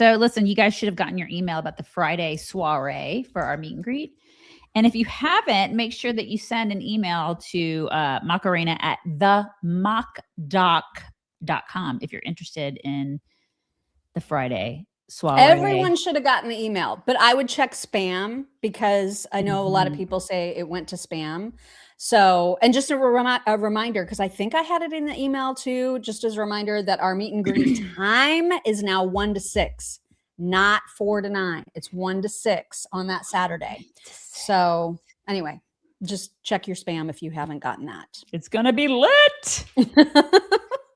So listen, you guys should have gotten your email about the Friday soiree for our meet and greet. And if you haven't, make sure that you send an email to Macarena at themockdoc.com if you're interested in the Friday soiree. Everyone should have gotten the email, but I would check spam because I know a lot of people say it went to spam. So, and just a reminder, because I think I had it in the email too, just as a reminder that our meet and greet time is now 1 to 6, not 4 to 9. It's 1 to 6 on that Saturday. So anyway, just check your spam if you haven't gotten that. It's going to be lit.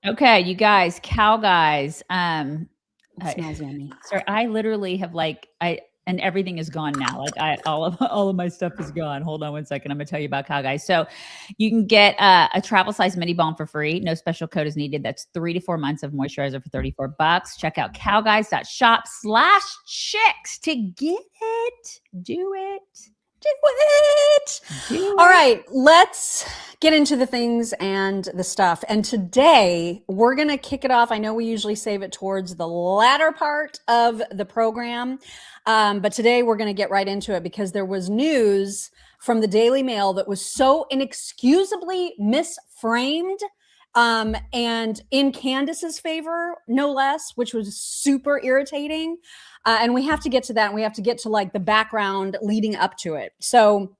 Okay, you guys, cow guys. It smells yummy. So I literally have and everything is gone now. Like all of my stuff is gone. Hold on one second. I'm gonna tell you about Cow Guys. So you can get a travel size mini balm for free. No special code is needed. That's 3 to 4 months of moisturizer for $34. Check out cowguys.shop/chicks to get it. Do it. All right, let's get into the things and the stuff. And today we're going to kick it off. I know we usually save it towards the latter part of the program, but today we're going to get right into it because there was news from the Daily Mail that was so inexcusably misframed and in Candace's favor, no less, which was super irritating. And we have to get to that. And we have to get to like the background leading up to it. So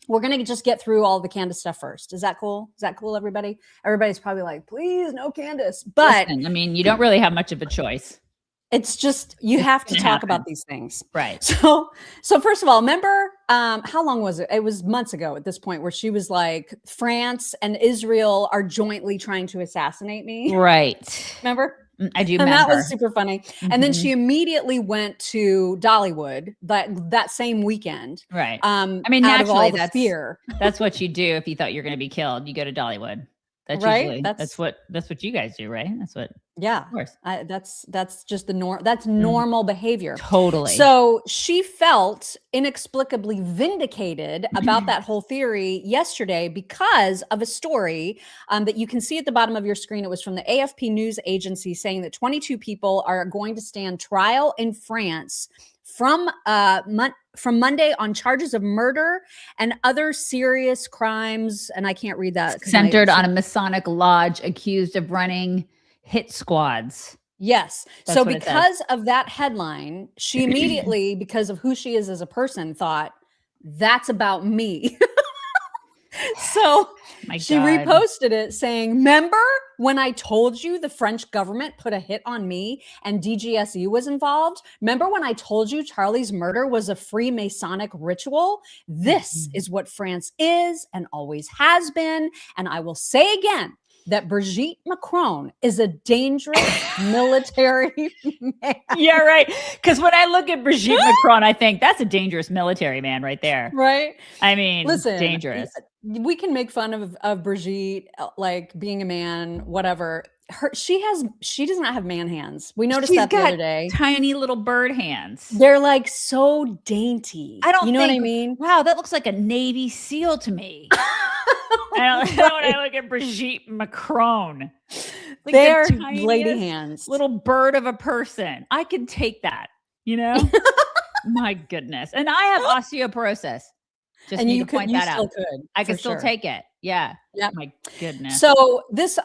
we're going to just get through all the Candace stuff first. Is that cool? Is that cool, everybody? Everybody's probably like, please, no Candace. But listen, I mean, you don't really have much of a choice. It's just, you have to talk about these things. Right. So first of all, remember, how long was it? It was months ago at this point where she was like, France and Israel are jointly trying to assassinate me. Right. Remember? I do remember. And that was super funny. And then she immediately went to Dollywood that same weekend. Right. I mean, out of all naturally, the that's fear. That's what you do if you thought you're going to be killed. You go to Dollywood. That's right. Usually, that's what you guys do, right? That's what. Yeah. Of course. That's just the norm. That's normal behavior. Totally. So she felt inexplicably vindicated about that whole theory yesterday because of a story that you can see at the bottom of your screen. It was from the AFP news agency saying that 22 people are going to stand trial in France from Monday on charges of murder and other serious crimes. And I can't read that. Centered on a Masonic lodge accused of running hit squads. Yes. So because of that headline, she immediately, because of who she is as a person, thought, that's about me. So she reposted it saying, remember when I told you the French government put a hit on me and DGSU was involved? Remember when I told you Charlie's murder was a Freemasonic ritual? This is what France is and always has been. And I will say again, that Brigitte Macron is a dangerous military man. Yeah, right. Because when I look at Brigitte Macron, I think that's a dangerous military man right there. Right. I mean, listen, dangerous. We can make fun of Brigitte, like being a man, whatever. She does not have man hands. We noticed that the other day. Tiny little bird hands. They're like so dainty. I don't you know what I mean? Wow, that looks like a Navy SEAL to me. I don't know when I look at Brigitte Macron. Like they're lady hands. Little bird of a person. I could take that, you know? My goodness. And I have osteoporosis. Just need to point that out. I could still take it. Yeah. Yeah. My goodness. So this,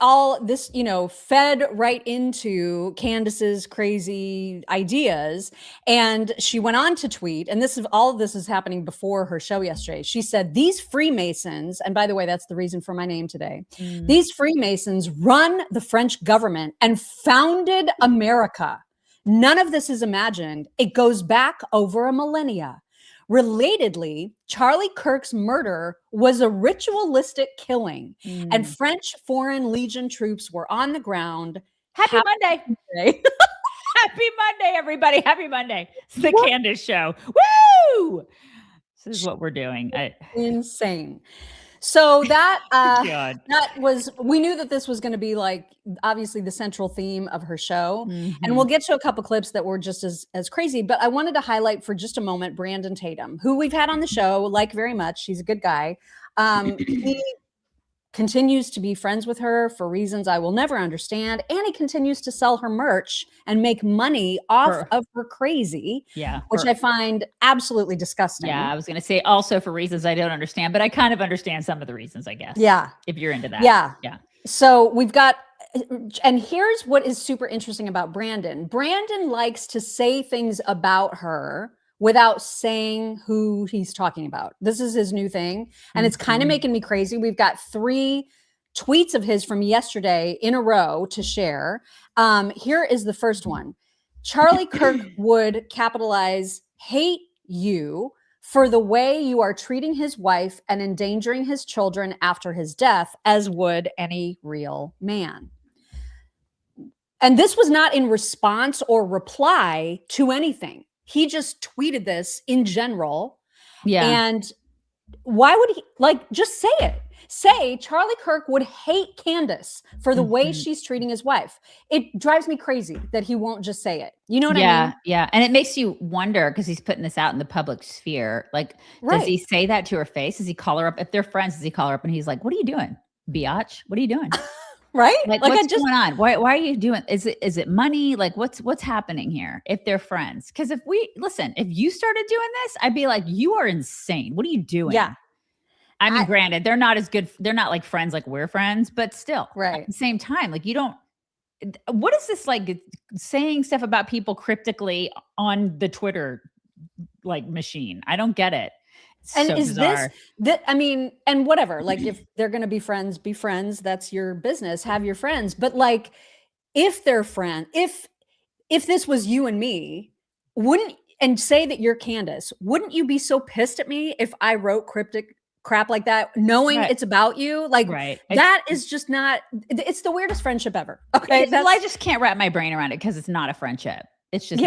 fed right into Candace's crazy ideas. And she went on to tweet, and all of this is happening before her show yesterday. She said, these Freemasons, and by the way, that's the reason for my name today. These Freemasons run the French government and founded America. None of this is imagined. It goes back over a millennia. Relatedly, Charlie Kirk's murder was a ritualistic killing, and French Foreign Legion troops were on the ground. Happy Monday. Happy Monday, everybody. Happy Monday. It's the Candace Show. Woo! This is what we're doing. Insane. So that we knew that this was going to be like obviously the central theme of her show. And we'll get to a couple clips that were just as crazy, but I wanted to highlight for just a moment Brandon Tatum, who we've had on the show, like very much. He's a good guy. He continues to be friends with her for reasons I will never understand. And he continues to sell her merch and make money off of her crazy, which I find absolutely disgusting. Yeah, I was going to say also for reasons I don't understand, but I kind of understand some of the reasons, I guess. Yeah. If you're into that. Yeah. Yeah. So we've got, and here's what is super interesting about Brandon. Brandon likes to say things about her without saying who he's talking about. This is his new thing. And it's kind of making me crazy. We've got 3 tweets of his from yesterday in a row to share. Here is the first one. Charlie Kirk would capitalize hate you for the way you are treating his wife and endangering his children after his death, as would any real man. And this was not in response or reply to anything. He just tweeted this in general. Yeah. And why would he, just say it? Say Charlie Kirk would hate Candace for the way she's treating his wife. It drives me crazy that he won't just say it. You know what I mean? Yeah. And it makes you wonder, because he's putting this out in the public sphere. Like, does he say that to her face? Does he call her up? If they're friends, does he call her up and he's like, what are you doing, biatch? What are you doing? Right? Like what's going on? Why are you doing? Is it money? Like what's happening here? If they're friends, because if you started doing this, I'd be like, you are insane. What are you doing? Yeah. I mean, granted, they're not as good. They're not like friends, like we're friends, but still, right. At the same time, like you don't. What is this like saying stuff about people cryptically on the Twitter machine? I don't get it. And so is bizarre. I mean, and whatever, like if they're going to be friends, that's your business, have your friends. But like, if they're friends, if this was you and me, and say that you're Candace, wouldn't you be so pissed at me if I wrote cryptic crap like that, knowing it's about you? Like that is just not, it's the weirdest friendship ever. Okay. Well, I just can't wrap my brain around it because it's not a friendship. It's just,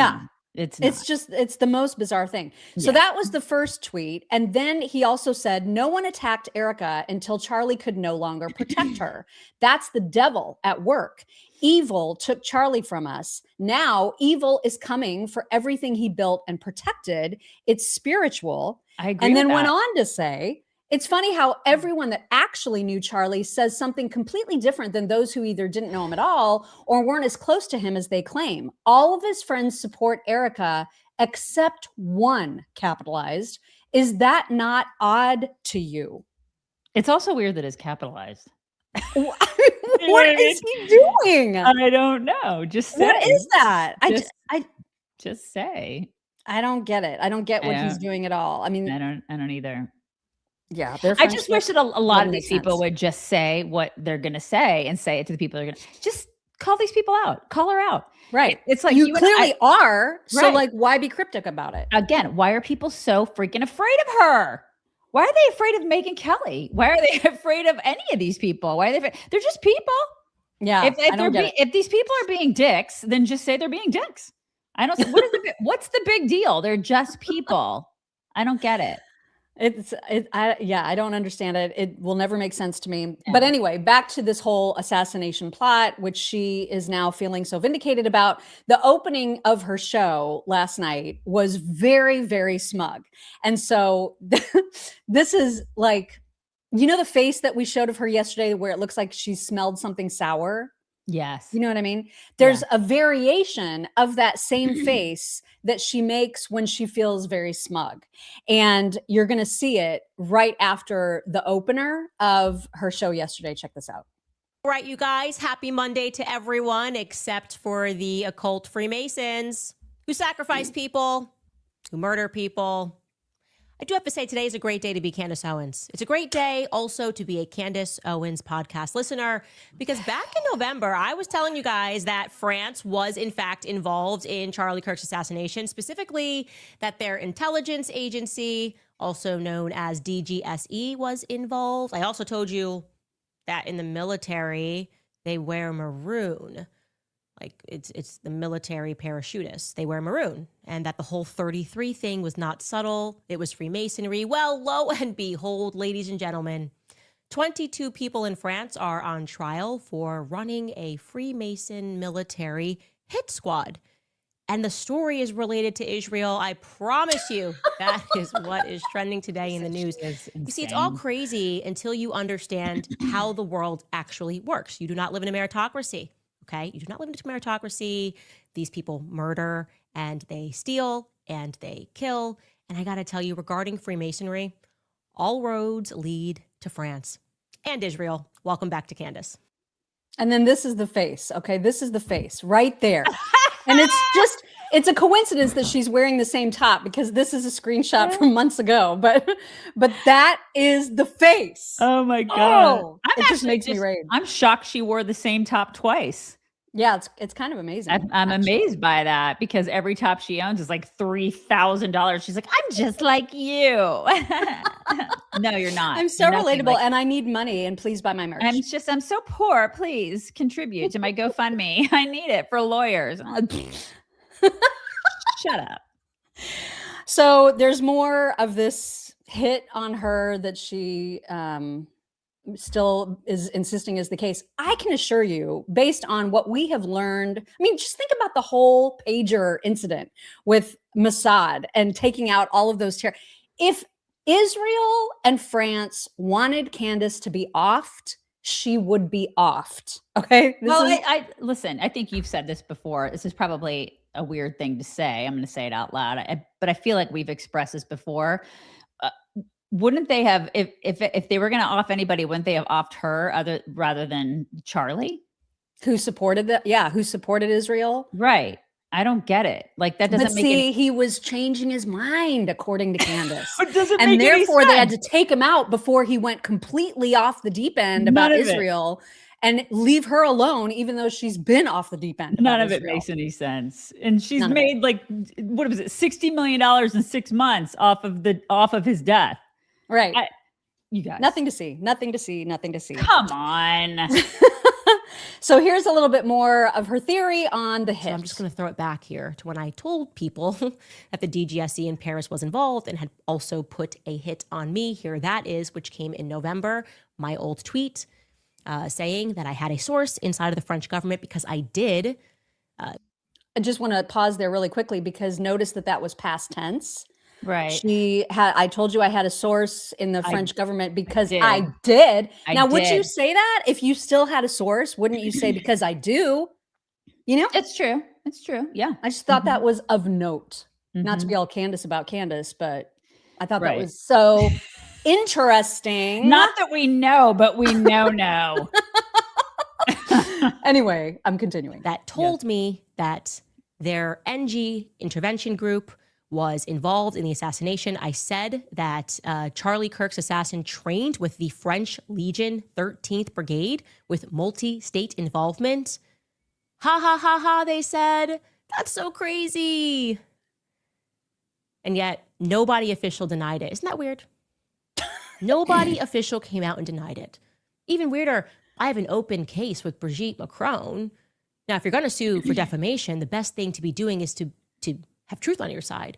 It's the most bizarre thing. So that was the first tweet. And then he also said, no one attacked Erica until Charlie could no longer protect her. That's the devil at work. Evil took Charlie from us. Now evil is coming for everything he built and protected. It's spiritual. I agree. And then went on to say, it's funny how everyone that actually knew Charlie says something completely different than those who either didn't know him at all or weren't as close to him as they claim. All of his friends support Erica, except one, capitalized. Is that not odd to you? It's also weird that it's capitalized. What is he doing? I don't know. Just say. What is that? Just say. I don't get it. I don't get what he's doing at all. I mean, I don't either. Yeah. I just wish that a lot of these people would just say what they're going to say and say it to the people they're going to just call these people out, call her out. Right. It's like you clearly are. So like, why be cryptic about it? Again, why are people so freaking afraid of her? Why are they afraid of Megyn Kelly? Why are they afraid of any of these people? Why are they afraid? They're just people. Yeah. If these people are being dicks, then just say they're being dicks. I don't. What's the big deal? They're just people. I don't get it. I don't understand it. It will never make sense to me. Yeah. But anyway, back to this whole assassination plot, which she is now feeling so vindicated about. The opening of her show last night was very, very smug. And so this is like, the face that we showed of her yesterday where it looks like she smelled something sour. Yes. You know what I mean? There's a variation of that same face that she makes when she feels very smug. And you're going to see it right after the opener of her show yesterday. Check this out. All right, you guys, happy Monday to everyone except for the occult Freemasons who sacrifice people, who murder people. I do have to say today is a great day to be Candace Owens. It's a great day also to be a Candace Owens podcast listener, because back in November, I was telling you guys that France was in fact involved in Charlie Kirk's assassination, specifically that their intelligence agency, also known as DGSE, was involved. I also told you that in the military, they wear maroon. Like it's the military parachutists. They wear maroon, and that the whole 33 thing was not subtle. It was Freemasonry. Well, lo and behold, ladies and gentlemen, 22 people in France are on trial for running a Freemason military hit squad. And the story is related to Israel. I promise you, that is what is trending today in the news. You see, it's all crazy until you understand how the world actually works. You do not live in a meritocracy, okay? You do not live in a meritocracy. These people murder and they steal and they kill. And I got to tell you, regarding Freemasonry, all roads lead to France and Israel. Welcome back to Candace. And then this is the face. Okay, this is the face right there. And it's a coincidence that she's wearing the same top because this is a screenshot from months ago. But that is the face. Oh my God. Oh, it just makes me rage. I'm shocked she wore the same top twice. Yeah, it's kind of amazing. I'm amazed by that because every top she owns is like $3,000. She's like, I'm just like you. No, you're not. I'm so relatable and I need money and please buy my merch. I'm so poor. Please contribute to my GoFundMe. I need it for lawyers. Shut up. So there's more of this hit on her that she still is insisting is the case. I can assure you, based on what we have learned, I mean, just think about the whole pager incident with Mossad and taking out all of those if Israel and France wanted Candace to be offed, she would be offed. Okay. I listen, I think you've said this before. This is probably a weird thing to say. I'm going to say it out loud, but I feel like we've expressed this before. Wouldn't they have, if they were going to off anybody, wouldn't they have offed her rather than Charlie? Who supported that? Yeah. Who supported Israel? Right. I don't get it. Like that doesn't he was changing his mind according to Candace. And therefore they had to take him out before he went completely off the deep end about Israel and leave her alone, even though she's been off the deep end. None of it makes any sense. And she's made like, what was it? $60 million in 6 months off of his death. Right. You guys. Nothing to see. Come on. So here's a little bit more of her theory on the hit. So I'm just going to throw it back here to when I told people that the DGSE in Paris was involved and had also put a hit on me. Here that is, which came in November, my old tweet saying that I had a source inside of the French government because I did. I just want to pause there really quickly because notice that was past tense. Right. I told you I had a source in the French government because I did. Now, would you say that if you still had a source? Wouldn't you say because I do? You know? It's true. Yeah. I just thought that was of note. Not to be all Candace about Candace, but I thought that was so interesting. Not that we know, but we know. Anyway, I'm continuing. That told me that their NG intervention group was involved in the assassination. I said that Charlie Kirk's assassin trained with the French Legion 13th Brigade with multi-state involvement. Ha ha ha ha, they said. That's so crazy. And yet nobody official denied it. Isn't that weird? Nobody official came out and denied it. Even weirder, I have an open case with Brigitte Macron. Now, if you're going to sue for defamation, the best thing to be doing is to have truth on your side.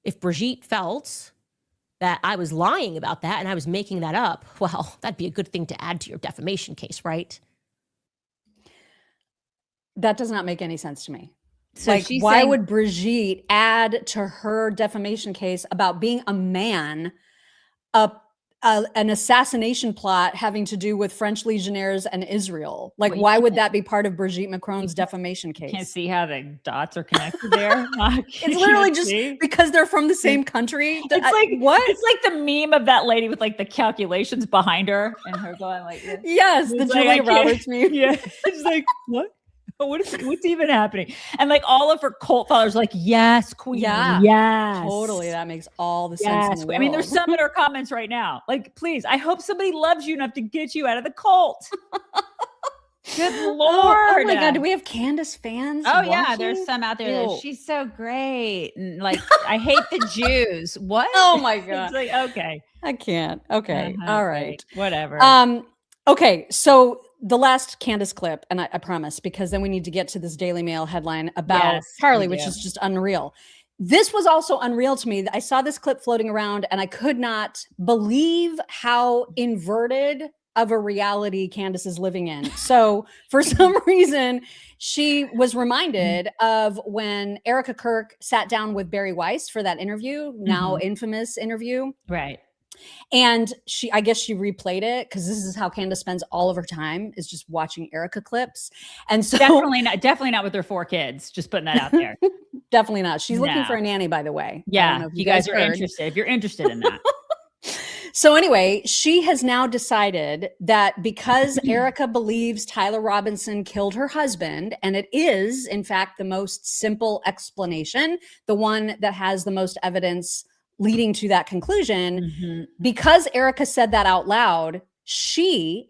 If Brigitte felt that I was lying about that and I was making that up, well, that'd be a good thing to add to your defamation case, right? That does not make any sense to me. So like, why would Brigitte add to her defamation case about being a man an assassination plot having to do with French legionnaires and Israel? Like, why would that be part of Brigitte Macron's defamation case? Can't see how the dots are connected there. It's literally just because they're from the same country. It's like what? It's like the meme of that lady with like the calculations behind her and her going like this. Yes, the Julia Roberts meme. Yeah, it's like what? What's even happening? And like all of her cult followers, like, yes, queen, yes, totally. That makes all the sense in the world. I mean, there's some in her comments right now. Like, please, I hope somebody loves you enough to get you out of the cult. Good Lord! Oh my God, do we have Candace fans? Oh yeah, there's some out there. That she's so great, and like, I hate the Jews. What? Oh my God! It's like, okay, I can't. Okay, all right, whatever. Okay, so the last Candace clip, and I promise, because then we need to get to this Daily Mail headline about Charlie, which is just unreal. This was also unreal to me. I saw this clip floating around and I could not believe how inverted of a reality Candace is living in. So for some reason, she was reminded of when Erica Kirk sat down with Barry Weiss for that interview, now infamous interview. Right. And I guess she replayed it because this is how Candace spends all of her time, is just watching Erica clips. And so definitely not with her 4 kids. Just putting that out there. Definitely not. She's looking for a nanny, by the way. Yeah. If you guys are interested, if you're interested in that. So anyway, she has now decided that because Erica believes Tyler Robinson killed her husband, and it is, in fact, the most simple explanation, the one that has the most evidence leading to that conclusion, because Erica said that out loud,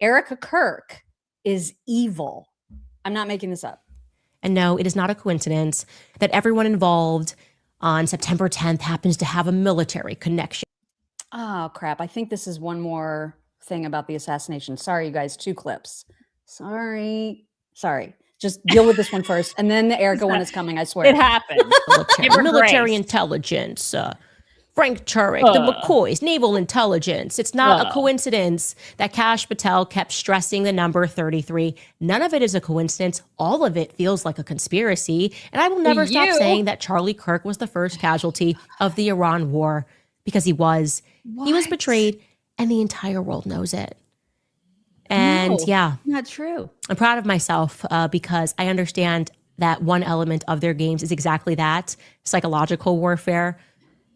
Erica Kirk, is evil. I'm not making this up. And no, it is not a coincidence that everyone involved on September 10th happens to have a military connection. Oh, crap. I think this is one more thing about the assassination. Sorry, you guys, 2 clips. Sorry. Just deal with this one first. And then the Erica one is coming, I swear. It happened. Military intelligence. Frank Turek, the McCoys, naval intelligence. It's not a coincidence that Kash Patel kept stressing the number 33. None of it is a coincidence. All of it feels like a conspiracy. And I will never stop saying that Charlie Kirk was the first casualty of the Iran war, because he was. What? He was betrayed, and the entire world knows it. And not true. I'm proud of myself because I understand that one element of their games is exactly that, psychological warfare.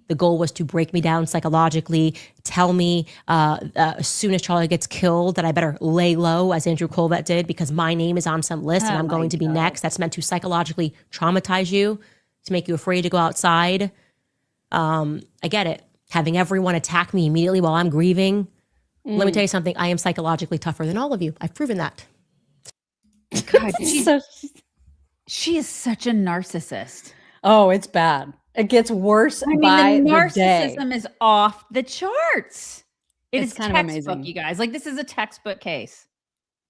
The goal was to break me down psychologically, tell me as soon as Charlie gets killed that I better lay low, as Andrew Colvett did, because my name is on some list and I'm going to be next. That's meant to psychologically traumatize you, to make you afraid to go outside. I get it. Having everyone attack me immediately while I'm grieving. Let me tell you something. I am psychologically tougher than all of you. I've proven that. God, she is such a narcissist. Oh, it's bad. It gets worse by the day. Narcissism is off the charts. It's kind of amazing, you guys. Like, this is a textbook case.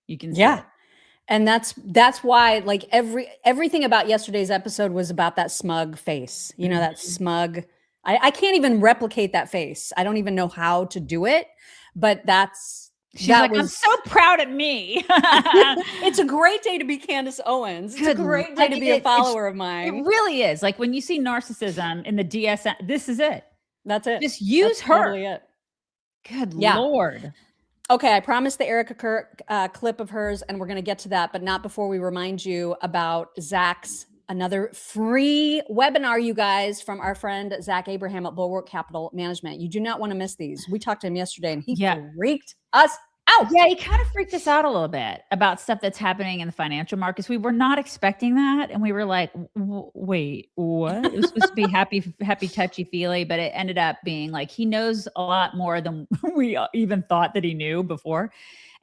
You can see it. it. And that's why, like, everything about yesterday's episode was about that smug face. You know, that smug. I can't even replicate that face. I don't even know how to do it, but I'm so proud of me. It's a great day to be Candace Owens. It's a great day to be a follower of mine. It really is. Like, when you see narcissism in the DSM, this is it. That's it. Just use her. Totally it. Good Lord. Okay, I promised the Erica Kirk clip of hers, and we're going to get to that, but not before we remind you about Zach's another free webinar, you guys, from our friend Zach Abraham at Bulwark Capital Management. You do not want to miss these. We talked to him yesterday, and he freaked us out. Yeah, he kind of freaked us out a little bit about stuff that's happening in the financial markets. We were not expecting that, and we were like, wait, what? It was supposed to be happy, touchy-feely, but it ended up being like he knows a lot more than we even thought that he knew before.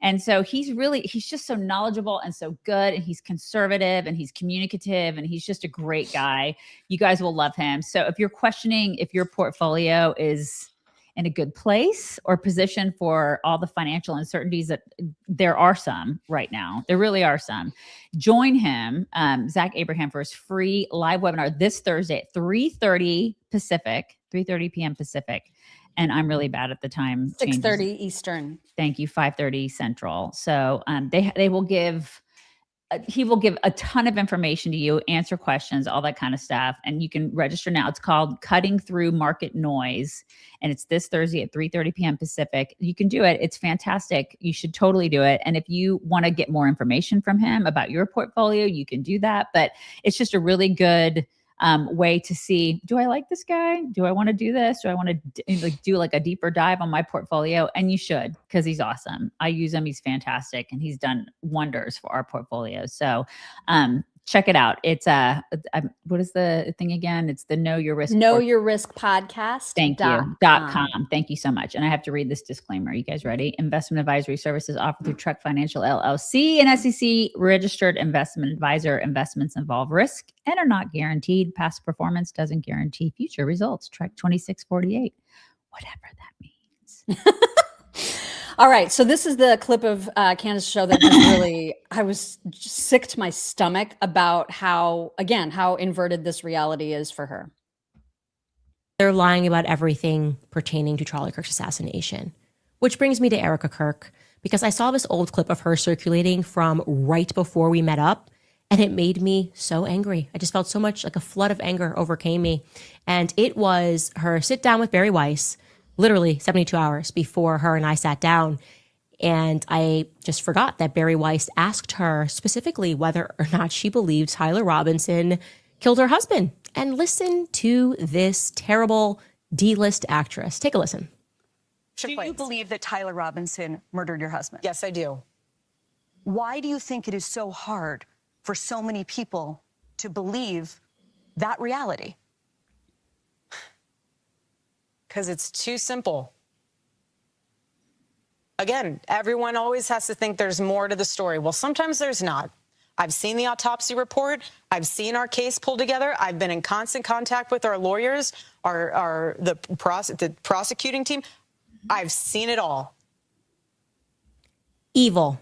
And so he's just so knowledgeable and so good, and he's conservative and he's communicative and he's just a great guy. You guys will love him. So if you're questioning if your portfolio is in a good place or position for all the financial uncertainties that there are some right now, there really are some, join him, Zach Abraham, for his free live webinar this Thursday at 3:30 p.m. Pacific. And I'm really bad at the time. 6:30 Eastern. Thank you. 5:30 Central. So he will give a ton of information to you, answer questions, all that kind of stuff. And you can register now. It's called Cutting Through Market Noise. And it's this Thursday at 3:30 p.m. Pacific. You can do it. It's fantastic. You should totally do it. And if you want to get more information from him about your portfolio, you can do that. But it's just a really good way to see, do I like this guy? Do I want to do this? Do I want to do like a deeper dive on my portfolio? And you should, because he's awesome. I use him. He's fantastic. And he's done wonders for our portfolio. So check it out. It's what is the thing again? It's the Know Your Risk podcast. Thank you. .com. Thank you so much. And I have to read this disclaimer. You guys ready? Investment advisory services offered through Trek Financial LLC, an SEC registered investment advisor. Investments involve risk and are not guaranteed. Past performance doesn't guarantee future results. Trek 2648. Whatever that means. All right. So this is the clip of Candace's show that I was just sick to my stomach about how inverted this reality is for her. They're lying about everything pertaining to Charlie Kirk's assassination. Which brings me to Erica Kirk, because I saw this old clip of her circulating from right before we met up, and it made me so angry. I just felt so much like a flood of anger overcame me. And it was her sit down with Bari Weiss, literally 72 hours before her and I sat down. And I just forgot that Bari Weiss asked her specifically whether or not she believed Tyler Robinson killed her husband. And listen to this terrible D-list actress. Take a listen. Do you believe that Tyler Robinson murdered your husband? Yes, I do. Why do you think it is so hard for so many people to believe that reality? Because it's too simple. Again, everyone always has to think there's more to the story. Well, sometimes there's not. I've seen the autopsy report. I've seen our case pulled together. I've been in constant contact with our lawyers, the prosecuting team. I've seen it all. Evil.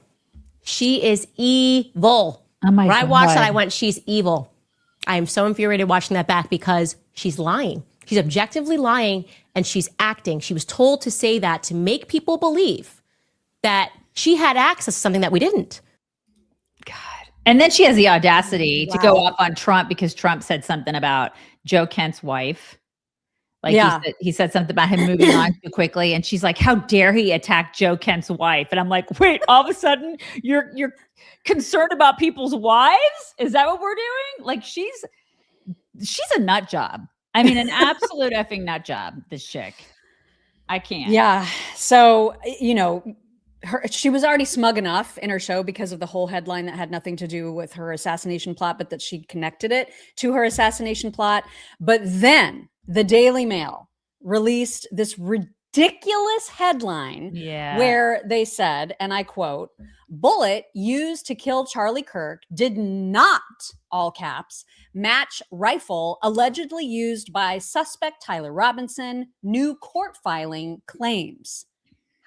She is evil. Oh my when I watched God. that, I went, she's evil. I am so infuriated watching that back because she's lying. She's objectively lying and she's acting. She was told to say that to make people believe that she had access to something that we didn't. God. And then she has the audacity to go off on Trump because Trump said something about Joe Kent's wife. Like he said something about him moving on too quickly. And she's like, how dare he attack Joe Kent's wife? And I'm like, wait, all of a sudden you're concerned about people's wives? Is that what we're doing? Like she's a nut job. I mean, an absolute effing nut job, this chick. I can't. Yeah. So, she was already smug enough in her show because of the whole headline that had nothing to do with her assassination plot, but that she connected it to her assassination plot. But then the Daily Mail released this ridiculous headline where they said, and I quote, bullet used to kill Charlie Kirk did not, all caps, match rifle allegedly used by suspect Tyler Robinson, new court filing claims.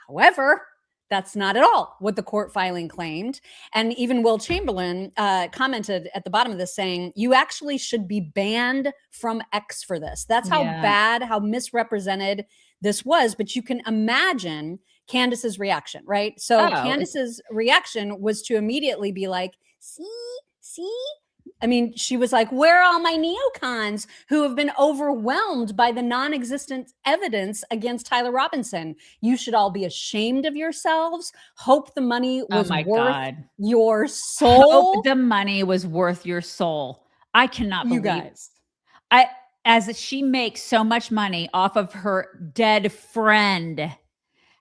However, that's not at all what the court filing claimed. And even Will Chamberlain commented at the bottom of this saying, you actually should be banned from X for this. That's how bad, how misrepresented this was. But you can imagine Candace's reaction, right? So Candace's reaction was to immediately be like, see? I mean, she was like, where are all my neocons who have been overwhelmed by the non-existent evidence against Tyler Robinson? You should all be ashamed of yourselves. Hope the money was worth your soul. Hope the money was worth your soul. I cannot believe you guys. As she makes so much money off of her dead friend.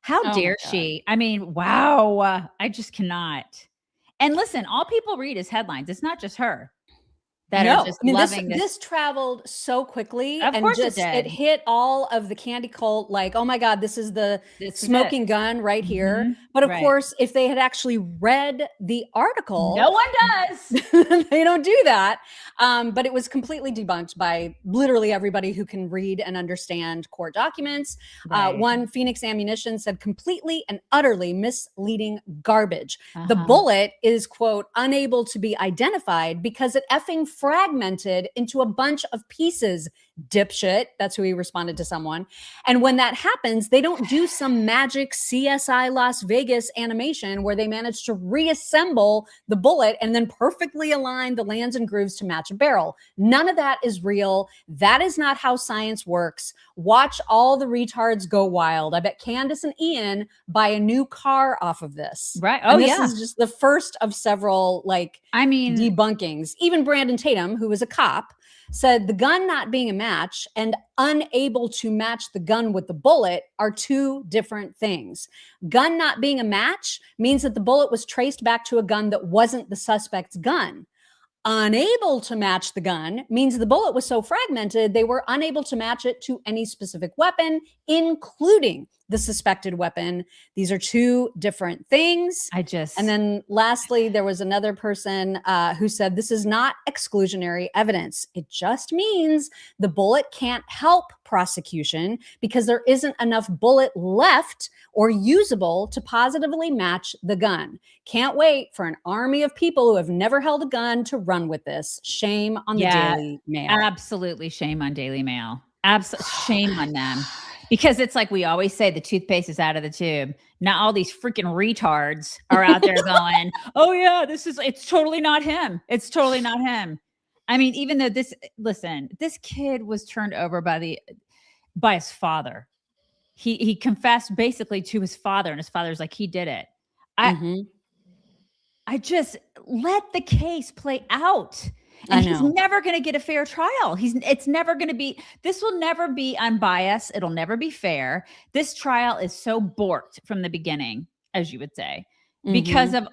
How dare she? I mean, wow. I just cannot. And listen, all people read is headlines. It's not just her. That are just loving this traveled so quickly. Of course it did. It hit all of the candy cult, like, oh my God, this is the smoking gun right here. But of course, if they had actually read the article. No one does. They don't do that. But it was completely debunked by literally everybody who can read and understand court documents. One, Phoenix Ammunition said completely and utterly misleading garbage. The bullet is, quote, unable to be identified because it effing fragmented into a bunch of pieces. Dipshit. That's who he responded to someone. And when that happens, they don't do some magic CSI Las Vegas animation where they manage to reassemble the bullet and then perfectly align the lands and grooves to match a barrel. None of that is real. That is not how science works. Watch all the retards go wild. I bet Candace and Ian buy a new car off of this. Right. And this is just the first of several, debunkings. Even Brandon Tatum, who was a cop, said the gun not being a match and unable to match the gun with the bullet are two different things. Gun not being a match means that the bullet was traced back to a gun that wasn't the suspect's gun. Unable to match the gun means the bullet was so fragmented they were unable to match it to any specific weapon, including the suspected weapon. These are two different things. And then lastly, there was another person who said this is not exclusionary evidence. It just means the bullet can't help prosecution because there isn't enough bullet left or usable to positively match the gun. Can't wait for an army of people who have never held a gun to run with this. Shame on the Daily Mail. Absolutely shame on Daily Mail. Shame on them. Because it's like we always say, the toothpaste is out of the tube. Now all these freaking retards are out there going, oh yeah, it's totally not him. It's totally not him. I mean, even though this kid was turned over by his father. He confessed basically to his father, and his father's like, he did it. I just let the case play out. And he's never going to get a fair trial. This will never be unbiased. It'll never be fair. This trial is so borked from the beginning, as you would say, because of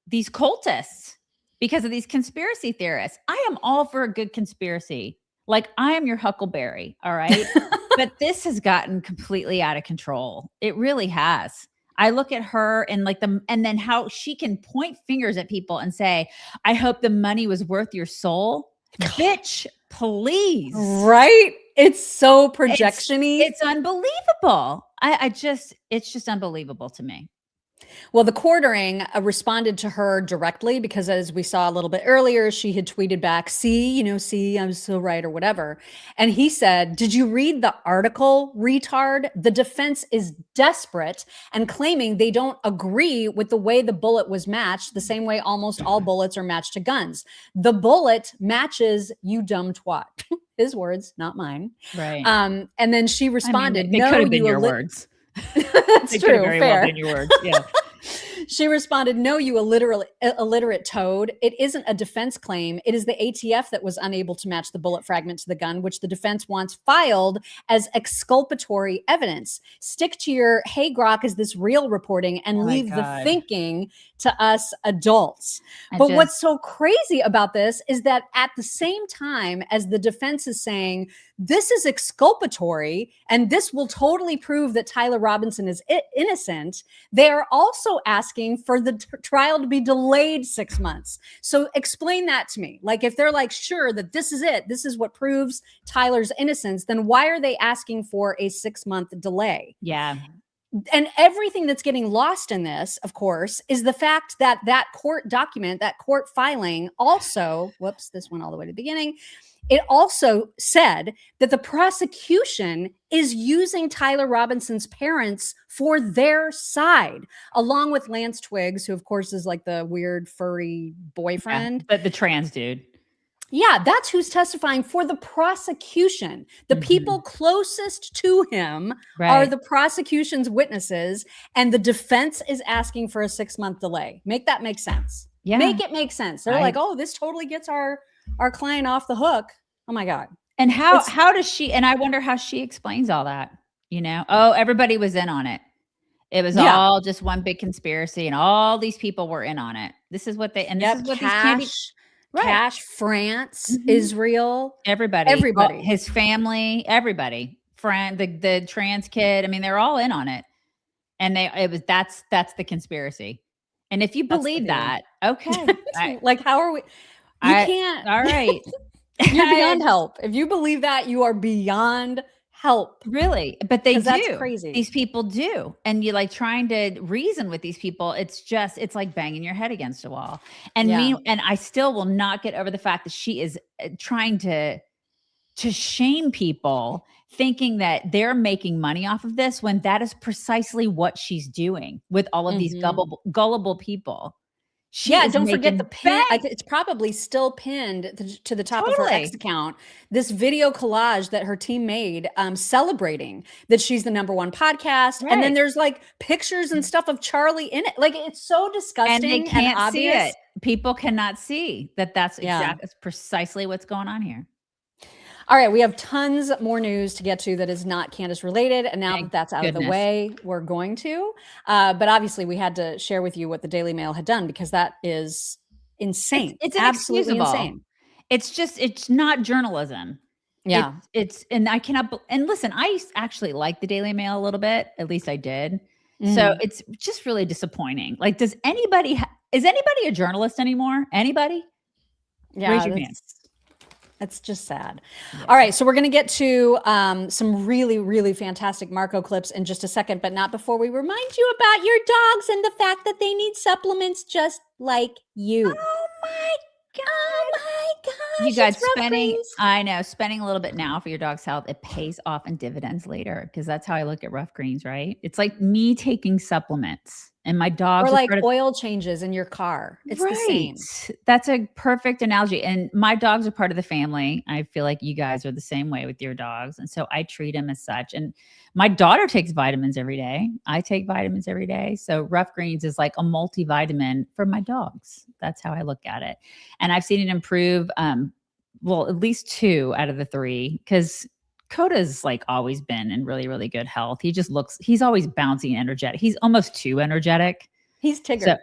these cultists, because of these conspiracy theorists. I am all for a good conspiracy. Like, I am your Huckleberry. All right. But this has gotten completely out of control. It really has. I look at her and and then how she can point fingers at people and say, I hope the money was worth your soul. Bitch, please. Right? It's so projection-y. It's unbelievable. It's just unbelievable to me. Well, the quartering responded to her directly because, as we saw a little bit earlier, she had tweeted back, see, I'm so right, or whatever. And he said, did you read the article, retard? The defense is desperate and claiming they don't agree with the way the bullet was matched, the same way almost all bullets are matched to guns. The bullet matches, you dumb twat. His words, not mine. Right. And then she responded, they could have been your words. That's true. Very fair. well been your words. Yeah. She responded, no, you illiterate toad. It isn't a defense claim. It is the ATF that was unable to match the bullet fragment to the gun, which the defense wants filed as exculpatory evidence. Stick to your, hey, Grok, is this real reporting, and leave the thinking to us adults. What's so crazy about this is that at the same time as the defense is saying, this is exculpatory and this will totally prove that Tyler Robinson is innocent, they are also asking for the trial to be delayed 6 months. So explain that to me. Like, if they're like, sure that this is it, this is what proves Tyler's innocence, then why are they asking for a 6-month delay? Yeah. And everything that's getting lost in this, of course, is the fact that that court document, that court filing also, whoops, this went all the way to the beginning. It also said that the prosecution is using Tyler Robinson's parents for their side, along with Lance Twiggs, who of course is like the weird furry boyfriend. But the trans dude. Yeah, that's who's testifying for the prosecution. The people closest to him are the prosecution's witnesses, and the defense is asking for a 6-month delay. Make that make sense. Yeah. Make it make sense. They're like, oh, this totally gets our client off the hook. Oh my God. And how does she, and I wonder how she explains all that, Oh, everybody was in on it. It was all just one big conspiracy, and all these people were in on it. This is what this is what these candidates. Right. Cash, France, Israel, everybody, his family, everybody, friend, the trans kid. I mean, they're all in on it, and that's the conspiracy. And if you believe that, okay, like how are we? You can't. All right, you're beyond help. If you believe that, you are beyond help. Really, but they do. That's crazy. These people do, and you like trying to reason with these people. It's like banging your head against a wall. And and I still will not get over the fact that she is trying to shame people, thinking that they're making money off of this, when that is precisely what she's doing with all of these gullible people. Don't forget the pin. It's probably still pinned to the top of her X account. This video collage that her team made, celebrating that she's the #1 podcast, and then there's like pictures and stuff of Charlie in it. Like, it's so disgusting and they can't obvious. See it. People cannot see that. That's precisely what's going on here. All right, we have tons more news to get to that is not Candace related. And now that that's out of the way, we're going to. But obviously, we had to share with you what the Daily Mail had done, because that is insane. It's absolutely insane. It's not journalism. Yeah. And I cannot, and listen, I actually like the Daily Mail a little bit. At least I did. So it's just really disappointing. Like, is anybody a journalist anymore? Anybody? Yeah. Raise your hand. It's just sad. Yeah. All right. So we're going to get to some really, really fantastic Marco clips in just a second, but not before we remind you about your dogs and the fact that they need supplements just like you. Oh my God. Oh my gosh. You guys it's rough spending, greens. I know, spending a little bit now for your dog's health, it pays off in dividends later because that's how I look at rough greens, right? It's like me taking supplements and my Or dogs are like part of. oil changes in your car. It's the Right. same. That's a perfect analogy. And my dogs are part of the family. I feel like you guys are the same way with your dogs. And so I treat them as such. And my daughter takes vitamins every day. I take vitamins every day. So rough greens is like a multivitamin for my dogs. That's how I look at it. And I've seen it improve. Well, at least 2 out of the 3, because Coda's like always been in really, really good health. He's always bouncy and energetic. He's almost too energetic. He's Tigger. So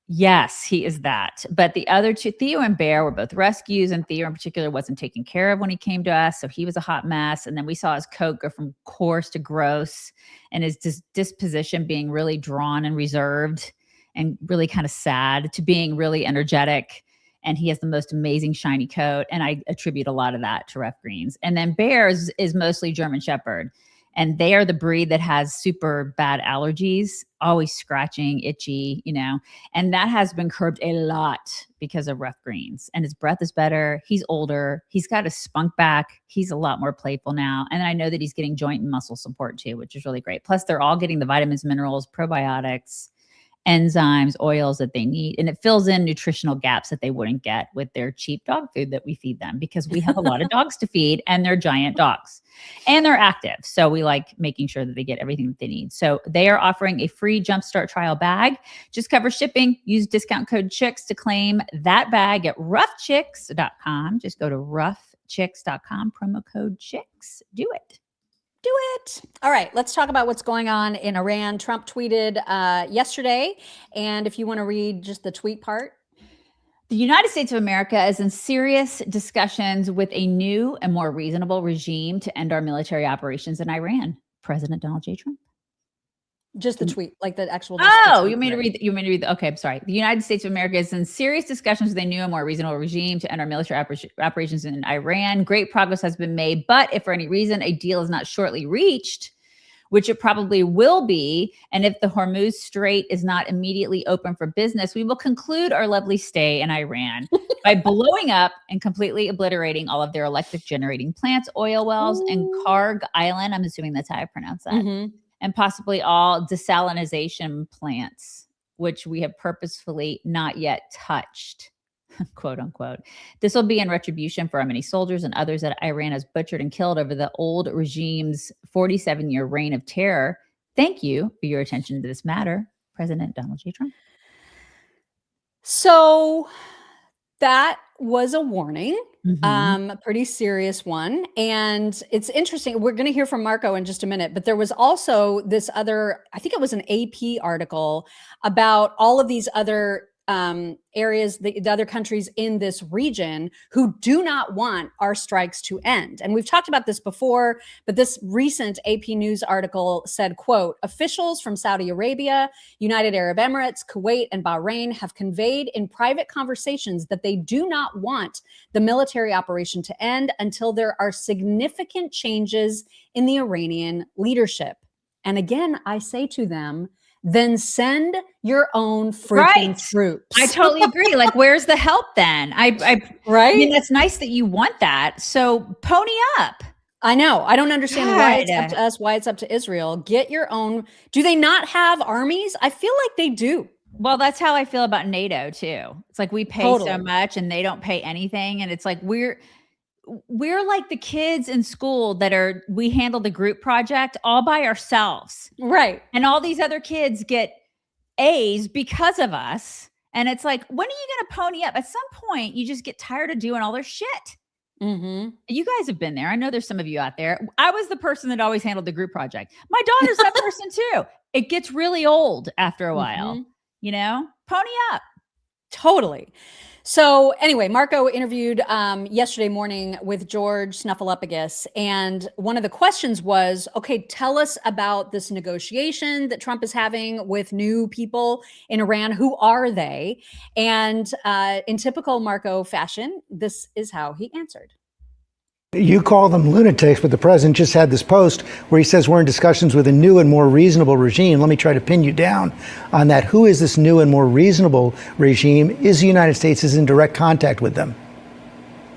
yes, he is that. But the other 2, Theo and Bear, were both rescues, and Theo in particular wasn't taken care of when he came to us. So he was a hot mess. And then we saw his coat go from coarse to gross, and his disposition being really drawn and reserved and really kind of sad to being really energetic. And he has the most amazing shiny coat. And I attribute a lot of that to rough greens. And then Bear's is mostly German Shepherd. And they are the breed that has super bad allergies, always scratching, itchy, and that has been curbed a lot because of rough greens. And his breath is better. He's older. He's got his spunk back. He's a lot more playful now. And I know that he's getting joint and muscle support too, which is really great. Plus, they're all getting the vitamins, minerals, probiotics, enzymes, oils that they need. And it fills in nutritional gaps that they wouldn't get with their cheap dog food that we feed them, because we have a lot of dogs to feed and they're giant dogs and they're active. So we like making sure that they get everything that they need. So they are offering a free Jumpstart trial bag. Just cover shipping. Use discount code CHICKS to claim that bag at roughchicks.com. Just go to roughchicks.com, promo code CHICKS. Do it. Do it. All right, let's talk about what's going on in Iran. Trump tweeted yesterday, and if you want to read just the tweet part. The United States of America is in serious discussions with a new and more reasonable regime to end our military operations in Iran. President Donald J. Trump. Just the tweet, like the actual. Oh, you mean to read? You mean to read? Okay, I'm sorry. The United States of America is in serious discussions with a new and more reasonable regime to end our military operations in Iran. Great progress has been made, but if for any reason a deal is not shortly reached, which it probably will be, and if the Hormuz Strait is not immediately open for business, we will conclude our lovely stay in Iran by blowing up and completely obliterating all of their electric generating plants, oil wells, and Karg Island. I'm assuming that's how I pronounce that. Mm-hmm. And possibly all desalination plants, which we have purposefully not yet touched, quote unquote. This will be in retribution for our many soldiers and others that Iran has butchered and killed over the old regime's 47-year reign of terror. Thank you for your attention to this matter, President Donald J. Trump. So that was a warning, Mm-hmm. a pretty serious one. And it's interesting. We're going to hear from Marco in just a minute, but there was also this other, I think it was an AP article about all of these other areas, the other countries in this region who do not want our strikes to end. And we've talked about this before, but this recent AP News article said, quote, officials from Saudi Arabia, United Arab Emirates, Kuwait, and Bahrain have conveyed in private conversations that they do not want the military operation to end until there are significant changes in the Iranian leadership. And again, I say to them, then send your own freaking troops. I totally agree. Like, where's the help then? Right? I mean, that's nice that you want that. So pony up. I know. I don't understand why it's up to us, why it's up to Israel. Get your own. Do they not have armies? I feel like they do. Well, that's how I feel about NATO too. It's like we pay so much and they don't pay anything. And it's like we're like the kids in school that we handle the group project all by ourselves. Right. And all these other kids get A's because of us. And it's like, when are you going to pony up? At some point, you just get tired of doing all their shit. Mm-hmm. You guys have been there. I know there's some of you out there. I was the person that always handled the group project. My daughter's that person too. It gets really old after a while, pony up. Totally. So anyway, Marco interviewed yesterday morning with George Snuffleupagus. And one of the questions was, okay, tell us about this negotiation that Trump is having with new people in Iran. Who are they? And in typical Marco fashion, this is how he answered. You call them lunatics, but the president just had this post where he says we're in discussions with a new and more reasonable regime. Let me try to pin you down on that. Who is this new and more reasonable regime? Is the United States in direct contact with them?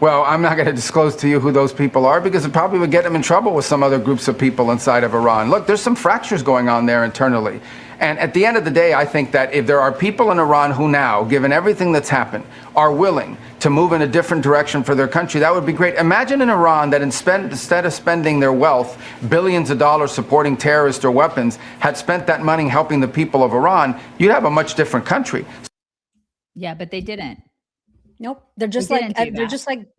Well, I'm not going to disclose to you who those people are because it probably would get them in trouble with some other groups of people inside of Iran. Look, there's some fractures going on there internally. And at the end of the day, I think that if there are people in Iran who now, given everything that's happened, are willing to move in a different direction for their country, that would be great. Imagine in Iran that instead of spending their wealth, billions of dollars supporting terrorists or weapons, had spent that money helping the people of Iran, you'd have a much different country. Yeah, but they didn't. Nope. They're just like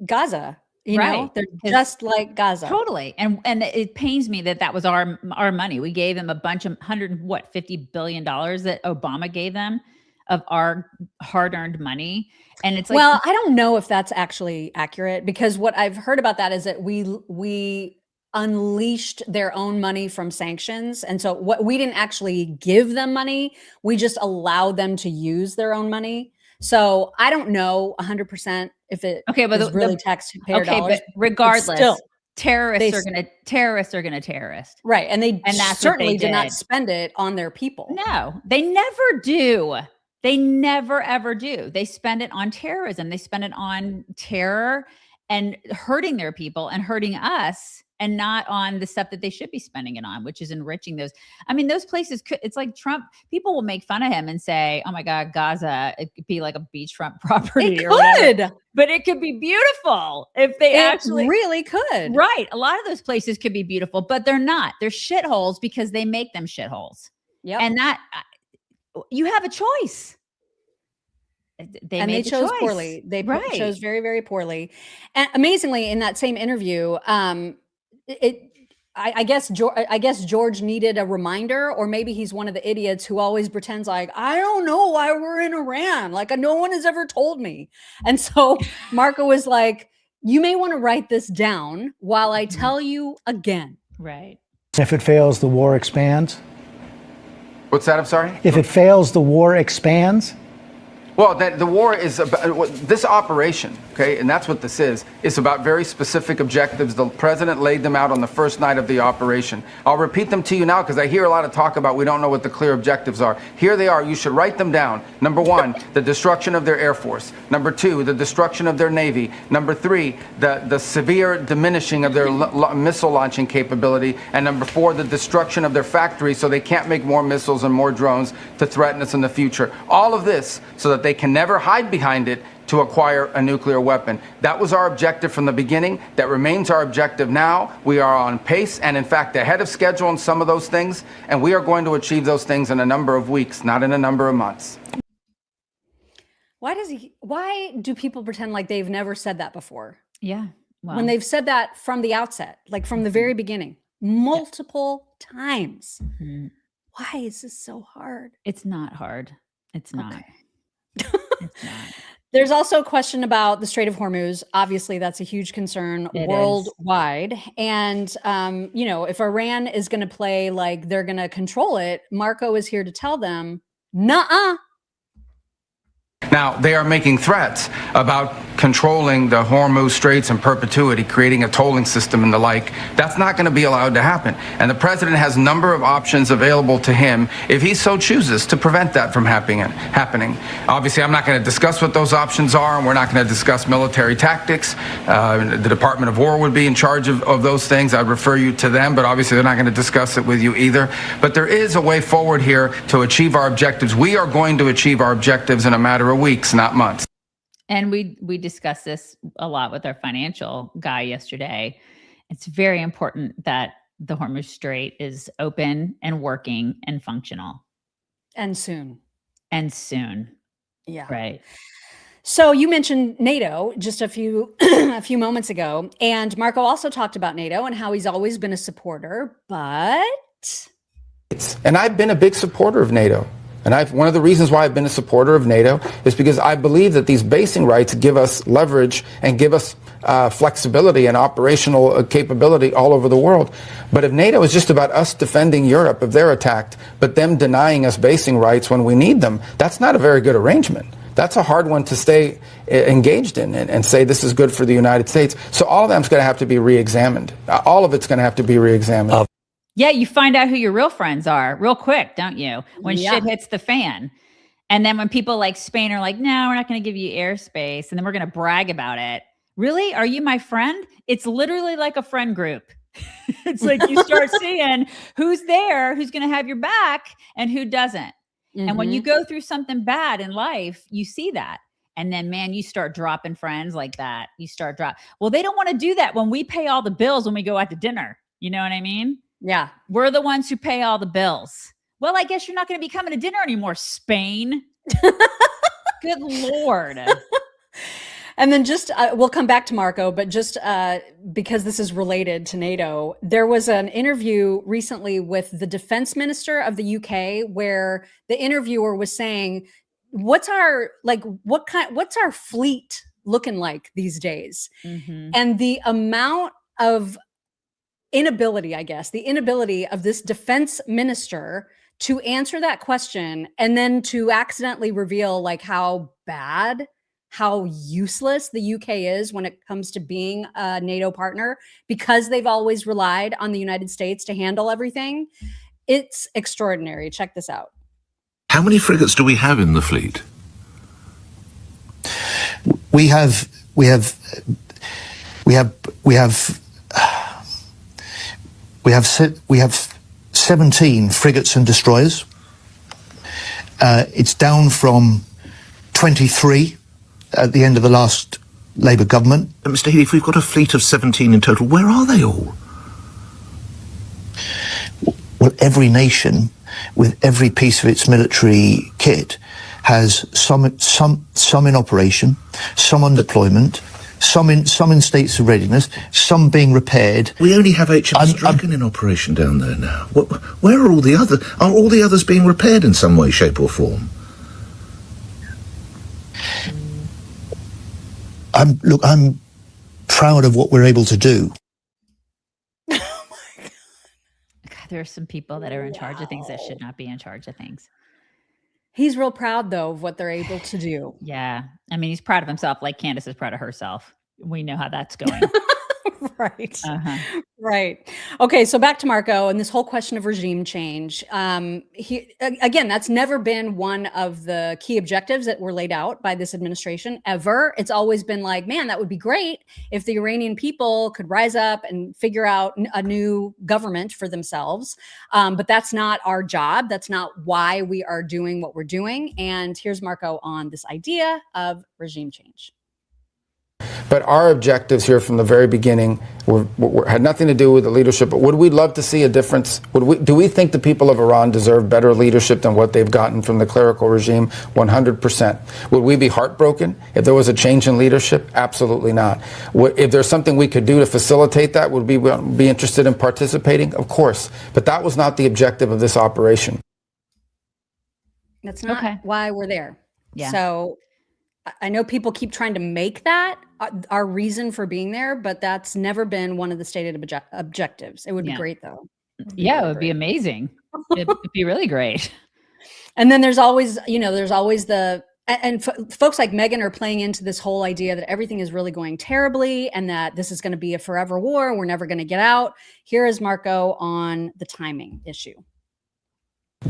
Gaza. You know, they're just like Gaza. Totally. And it pains me that was our money. We gave them a bunch of $50 billion that Obama gave them of our hard-earned money. And it's like, well, I don't know if that's actually accurate, because what I've heard about that is that we unleashed their own money from sanctions. And so we didn't actually give them money. We just allowed them to use their own money. So I don't know 100% if it is really taxpayer dollars. But regardless, still, terrorists are going to terrorist. Right. And that's certainly did not spend it on their people. No, they never do. They never, ever do. They spend it on terrorism. They spend it on terror and hurting their people and hurting us, and not on the stuff that they should be spending it on, which is enriching those. I mean, those places it's like Trump, people will make fun of him and say, oh my God, Gaza, it could be like a beachfront property. It could. But it could be beautiful if they actually really could. Right. A lot of those places could be beautiful, but they're not. They're shitholes because they make them shitholes. Yep. And that you have a choice. They chose poorly. They chose very, very poorly. And amazingly, in that same interview, I guess George needed a reminder, or maybe he's one of the idiots who always pretends like, I don't know why we're in Iran. Like, no one has ever told me. And so Marco was like, you may want to write this down while I tell you again. Right. If it fails, the war expands. What's that? I'm sorry? If it fails, the war expands. Well, the war is about this operation, okay, and that's what this is. It's about very specific objectives. The president laid them out on the first night of the operation. I'll repeat them to you now because I hear a lot of talk about we don't know what the clear objectives are. Here they are. You should write them down. Number 1, the destruction of their Air Force. Number 2, the destruction of their Navy. Number 3, the severe diminishing of their missile launching capability. And number 4, the destruction of their factories so they can't make more missiles and more drones to threaten us in the future. All of this so that they can never hide behind it to acquire a nuclear weapon. That was our objective from the beginning. That remains our objective now. We are on pace and, in fact, ahead of schedule on some of those things. And we are going to achieve those things in a number of weeks, not in a number of months. Why do people pretend like they've never said that before? Yeah. Well, when they've said that from the outset, like from the very beginning, multiple times. Mm-hmm. Why is this so hard? It's not hard. It's not. Okay. It's not. There's also a question about the Strait of Hormuz. Obviously, that's a huge concern worldwide. And, if Iran is going to play like they're going to control it, Marco is here to tell them, nuh-uh. Now, they are making threats about controlling the Hormuz Straits in perpetuity, creating a tolling system and the like. That's not going to be allowed to happen. And the president has a number of options available to him if he so chooses to prevent that from happening. Obviously, I'm not going to discuss what those options are, and we're not going to discuss military tactics. The Department of War would be in charge of those things. I'd refer you to them, but obviously they're not going to discuss it with you either. But there is a way forward here to achieve our objectives. We are going to achieve our objectives in a matter of weeks, not months. And we discussed this a lot with our financial guy yesterday. It's very important that the Hormuz Strait is open and working and functional. And soon. Yeah. Right. So you mentioned NATO just a few moments ago, and Marco also talked about NATO and how he's always been a supporter, but... And I've been a big supporter of NATO. And one of the reasons why I've been a supporter of NATO is because I believe that these basing rights give us leverage and give us flexibility and operational capability all over the world. But if NATO is just about us defending Europe if they're attacked, but them denying us basing rights when we need them, that's not a very good arrangement. That's a hard one to stay engaged in and say this is good for the United States. So all of them's going to have to be re-examined. All of it's going to have to be re-examined. Yeah, you find out who your real friends are real quick, don't you? When shit hits the fan. And then when people like Spain are like, no, we're not going to give you airspace. And then we're going to brag about it. Really? Are you my friend? It's literally like a friend group. It's like you start seeing who's there, who's going to have your back and who doesn't. And when you go through something bad in life, you see that. And then, man, you start dropping friends like that. Well, they don't want to do that when we pay all the bills when we go out to dinner. You know what I mean? Yeah. We're the ones who pay all the bills. Well, I guess you're not going to be coming to dinner anymore, Spain. Good Lord. And then just, we'll come back to Marco, but just because this is related to NATO, there was an interview recently with the defense minister of the UK where the interviewer was saying, what's our fleet looking like these days? And the amount of inability of this defense minister to answer that question and then to accidentally reveal like how bad, how useless the UK is when it comes to being a NATO partner because they've always relied on the United States to handle everything. It's extraordinary. Check this out. How many frigates do we have in the fleet? We have 17 frigates and destroyers. It's down from 23 at the end of the last Labour government. Mr. Healy, if we've got a fleet of 17 in total, where are they all? Well, every nation with every piece of its military kit has some in operation, some on deployment, some in states of readiness, some being repaired. We only have HMS Dragon in operation down there now. Where are all the others? Are all the others being repaired in some way, shape or form? I'm proud of what we're able to do. God, there are some people that are in charge of things that should not be in charge of things. He's real proud, though, of what they're able to do. Yeah. I mean, he's proud of himself like Candace is proud of herself. We know how that's going. Right. Right. Okay. So back to Marco and this whole question of regime change. Again, that's never been one of the key objectives that were laid out by this administration ever. It's always been like, man, that would be great if the Iranian people could rise up and figure out a new government for themselves. But that's not our job. That's not why we are doing what we're doing. And here's Marco on this idea of regime change. But our objectives here from the very beginning had nothing to do with the leadership. But would we love to see a difference? Do we think the people of Iran deserve better leadership than what they've gotten from the clerical regime? 100%. Would we be heartbroken if there was a change in leadership? Absolutely not. If there's something we could do to facilitate that, would we be interested in participating? Of course. But that was not the objective of this operation. That's not why we're there. Yeah. So I know people keep trying to make that our reason for being there, but that's never been one of the stated objectives. It would be great, though. Yeah, it would be amazing. It'd be really great. And then there's always, folks like Meghan are playing into this whole idea that everything is really going terribly and that this is going to be a forever war. We're never going to get out. Here is Marco on the timing issue.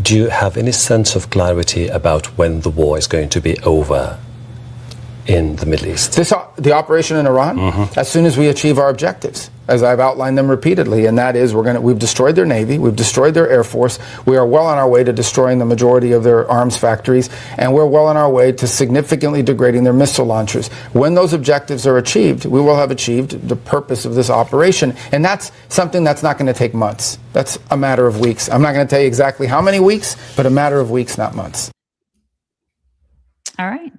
Do you have any sense of clarity about when the war is going to be over in the Middle East? The operation in Iran, as soon as we achieve our objectives, as I've outlined them repeatedly, and that is we've destroyed their Navy, we've destroyed their Air Force, we are well on our way to destroying the majority of their arms factories, and we're well on our way to significantly degrading their missile launchers. When those objectives are achieved, we will have achieved the purpose of this operation, and that's something that's not going to take months. That's a matter of weeks. I'm not going to tell you exactly how many weeks, but a matter of weeks, not months. All right.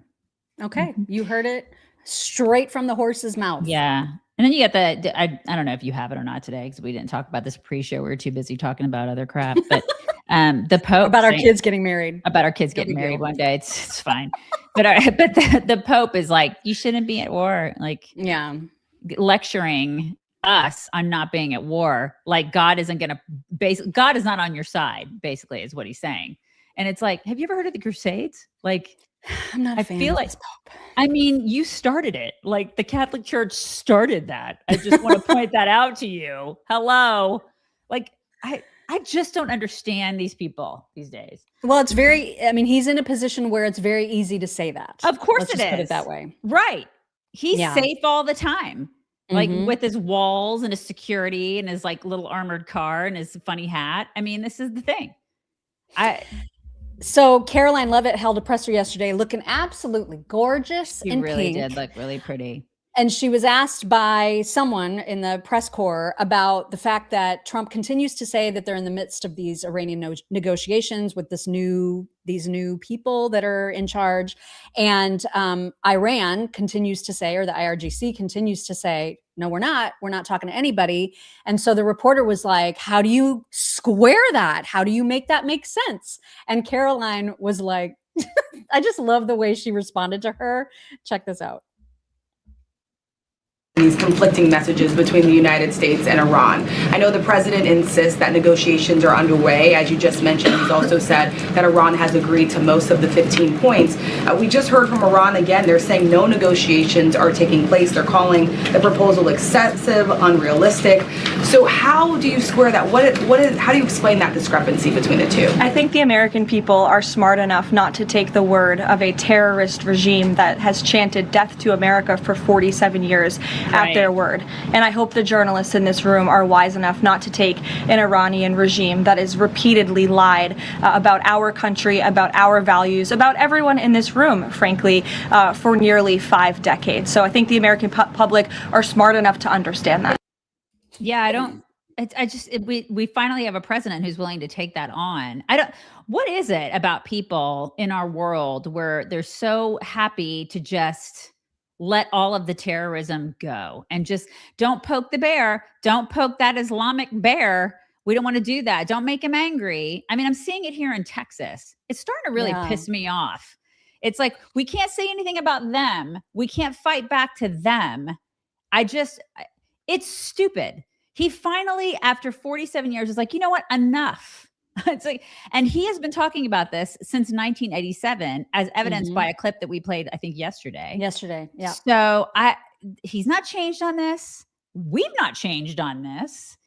Okay, you heard it straight from the horse's mouth. Yeah. And then you got I don't know if you have it or not today because we didn't talk about this pre-show. We were too busy talking about other crap. But the Pope about our kids getting married. About our kids getting married one day. It's fine. But the Pope is like, you shouldn't be at war. Like, lecturing us on not being at war. Like God isn't going to God is not on your side, basically, is what he's saying. And it's like, have you ever heard of the Crusades? Like, I'm not a fan feel of like this Pope. I mean, you started it. Like the Catholic Church started that. I just want to point that out to you. Hello. Like I just don't understand these people these days. Well, it's very, I mean, he's in a position where it's very easy to say that. Of course Let's it just put is. it that way. Right. He's Yeah. safe all the time. Like Mhm. with his walls and his security and his like little armored car and his funny hat. I mean, this is the thing. So Karoline Leavitt held a presser yesterday looking absolutely gorgeous He in really pink. did look really pretty. And she was asked by someone in the press corps about the fact that Trump continues to say that they're in the midst of these Iranian negotiations with these new people that are in charge. And Iran continues to say, or the IRGC continues to say, no, we're not talking to anybody. And so the reporter was like, how do you square that? How do you make that make sense? And Karoline was like, I just love the way she responded to her. Check this out. These conflicting messages between the United States and Iran. I know the president insists that negotiations are underway. As you just mentioned, he's also said that Iran has agreed to most of the 15 points. We just heard from Iran again. They're saying no negotiations are taking place. They're calling the proposal excessive, unrealistic. So how do you square that? How do you explain that discrepancy between the two? I think the American people are smart enough not to take the word of a terrorist regime that has chanted death to America for 47 years at their word. And I hope the journalists in this room are wise enough not to take an Iranian regime that has repeatedly lied about our country, about our values, about everyone in this room, frankly, for nearly 5 decades. So I think the American public are smart enough to understand that. Yeah, we finally have a president who's willing to take that on. What is it about people in our world where they're so happy to just let all of the terrorism go and just don't poke the bear. Don't poke that Islamic bear. We don't want to do that. Don't make him angry. I mean, I'm seeing it here in Texas. It's starting to really piss me off. It's like, we can't say anything about them. We can't fight back to them. It's stupid. He finally, after 47 years, is like, you know what? Enough. It's like, and he has been talking about this since 1987, as evidenced by a clip that we played, I think yesterday. Yeah. So he's not changed on this. We've not changed on this.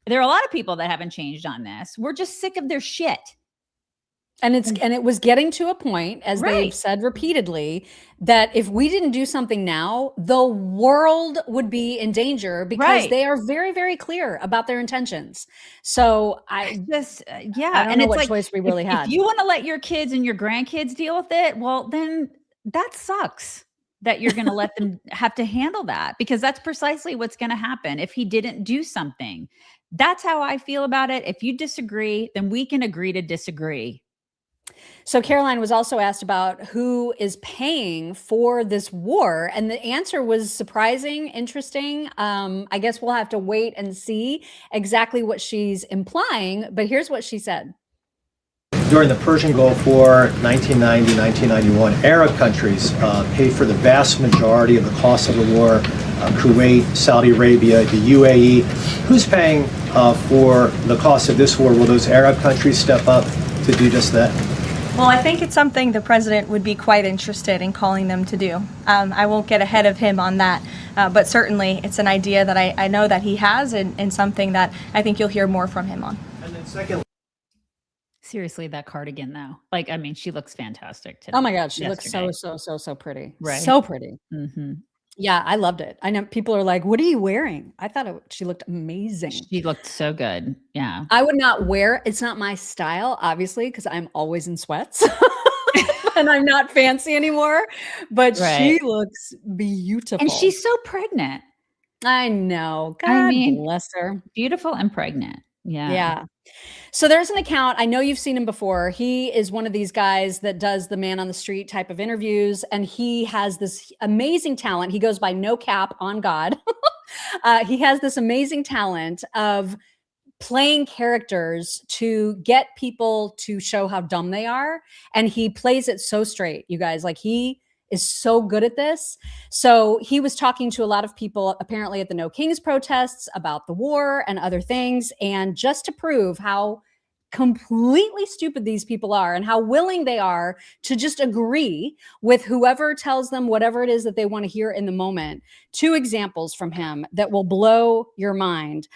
There are a lot of people that haven't changed on this. We're just sick of their shit. And it was getting to a point, as they've said repeatedly, that if we didn't do something now, the world would be in danger because they are very, very clear about their intentions. So I don't know what choice we really had. If you want to let your kids and your grandkids deal with it, well, then that sucks that you're going to let them have to handle that, because that's precisely what's going to happen if he didn't do something. That's how I feel about it. If you disagree, then we can agree to disagree. So Karoline was also asked about who is paying for this war, and the answer was surprising, interesting. I guess we'll have to wait and see exactly what she's implying, but here's what she said. During the Persian Gulf War, 1990, 1991, Arab countries paid for the vast majority of the cost of the war. Kuwait, Saudi Arabia, the UAE. Who's paying for the cost of this war? Will those Arab countries step up to do just that? Well, I think it's something the president would be quite interested in calling them to do. I won't get ahead of him on that, but certainly it's an idea that I know that he has, and something that I think you'll hear more from him on. And then secondly, seriously, that cardigan though, like, I mean, she looks fantastic today. Oh my God, she looks so pretty. Right. So pretty. Mm-hmm. Yeah, I loved it. I know people are like, what are you wearing? I thought she looked amazing. She looked so good. Yeah. I would not wear, it's not my style, obviously, because I'm always in sweats and I'm not fancy anymore, but she looks beautiful. And she's so pregnant. I know. God bless her. Beautiful and pregnant. Yeah. Yeah. So there's an account. I know you've seen him before. He is one of these guys that does the man on the street type of interviews. And he has this amazing talent. He goes by No Cap on God. He has this amazing talent of playing characters to get people to show how dumb they are. And he plays it so straight, you guys. Like, he is so good at this. So he was talking to a lot of people apparently at the No Kings protests about the war and other things. And just to prove how completely stupid these people are and how willing they are to just agree with whoever tells them whatever it is that they want to hear in the moment. 2 examples from him that will blow your mind.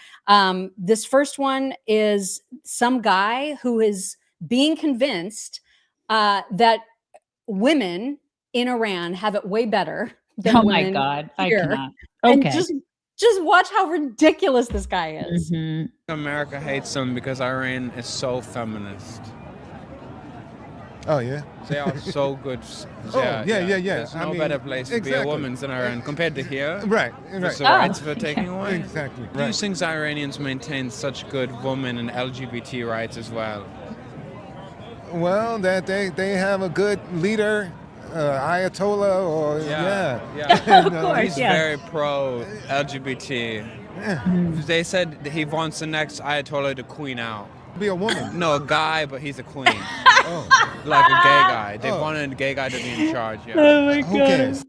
This first one is some guy who is being convinced that women in Iran have it way better than Oh women my God. here. I cannot. And Okay. just watch how ridiculous this guy is. America hates them because Iran is so feminist. Oh, yeah? They are so good. Yeah. There's no I mean, better place to be a woman than Iran compared to here. Right. With the rights we're taking away. Exactly. Do you think the Iranians maintain such good women and LGBT rights as well? Well, that they have a good leader, Ayatollah, or He's very pro LGBT. They said that he wants the next Ayatollah to queen out. Be a woman? No, a guy, but he's a queen. Like a gay guy. They wanted a gay guy to be in charge. Yeah. Oh my Who cares?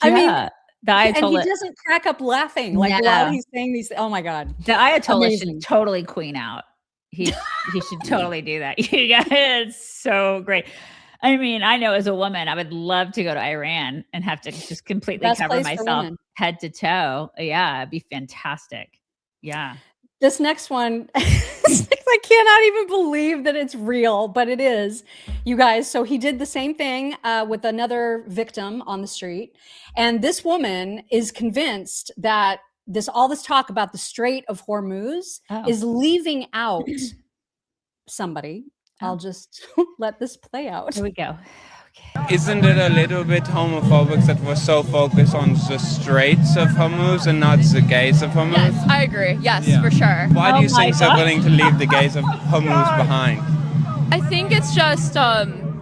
I mean, the and Ayatollah, he doesn't crack up laughing while he's saying these. Oh my God. the Ayatollah Amazing. should totally queen out. He should totally do that. It's so great. I mean, I know as a woman, I would love to go to Iran and have to just completely Best cover place for myself women. head to toe. Yeah, it'd be fantastic. Yeah. This next one, I cannot even believe that it's real, but it is, you guys. So he did the same thing with another victim on the street. And this woman is convinced that all this talk about the Strait of Hormuz is leaving out somebody. I'll just let this play out. Here we go. Isn't it a little bit homophobic that we're so focused on the Straits of Hormuz and not the gays of Hormuz? Yes, I agree. Yes, for sure. Why do you think they're willing to leave the gays of Hormuz behind? I think it's just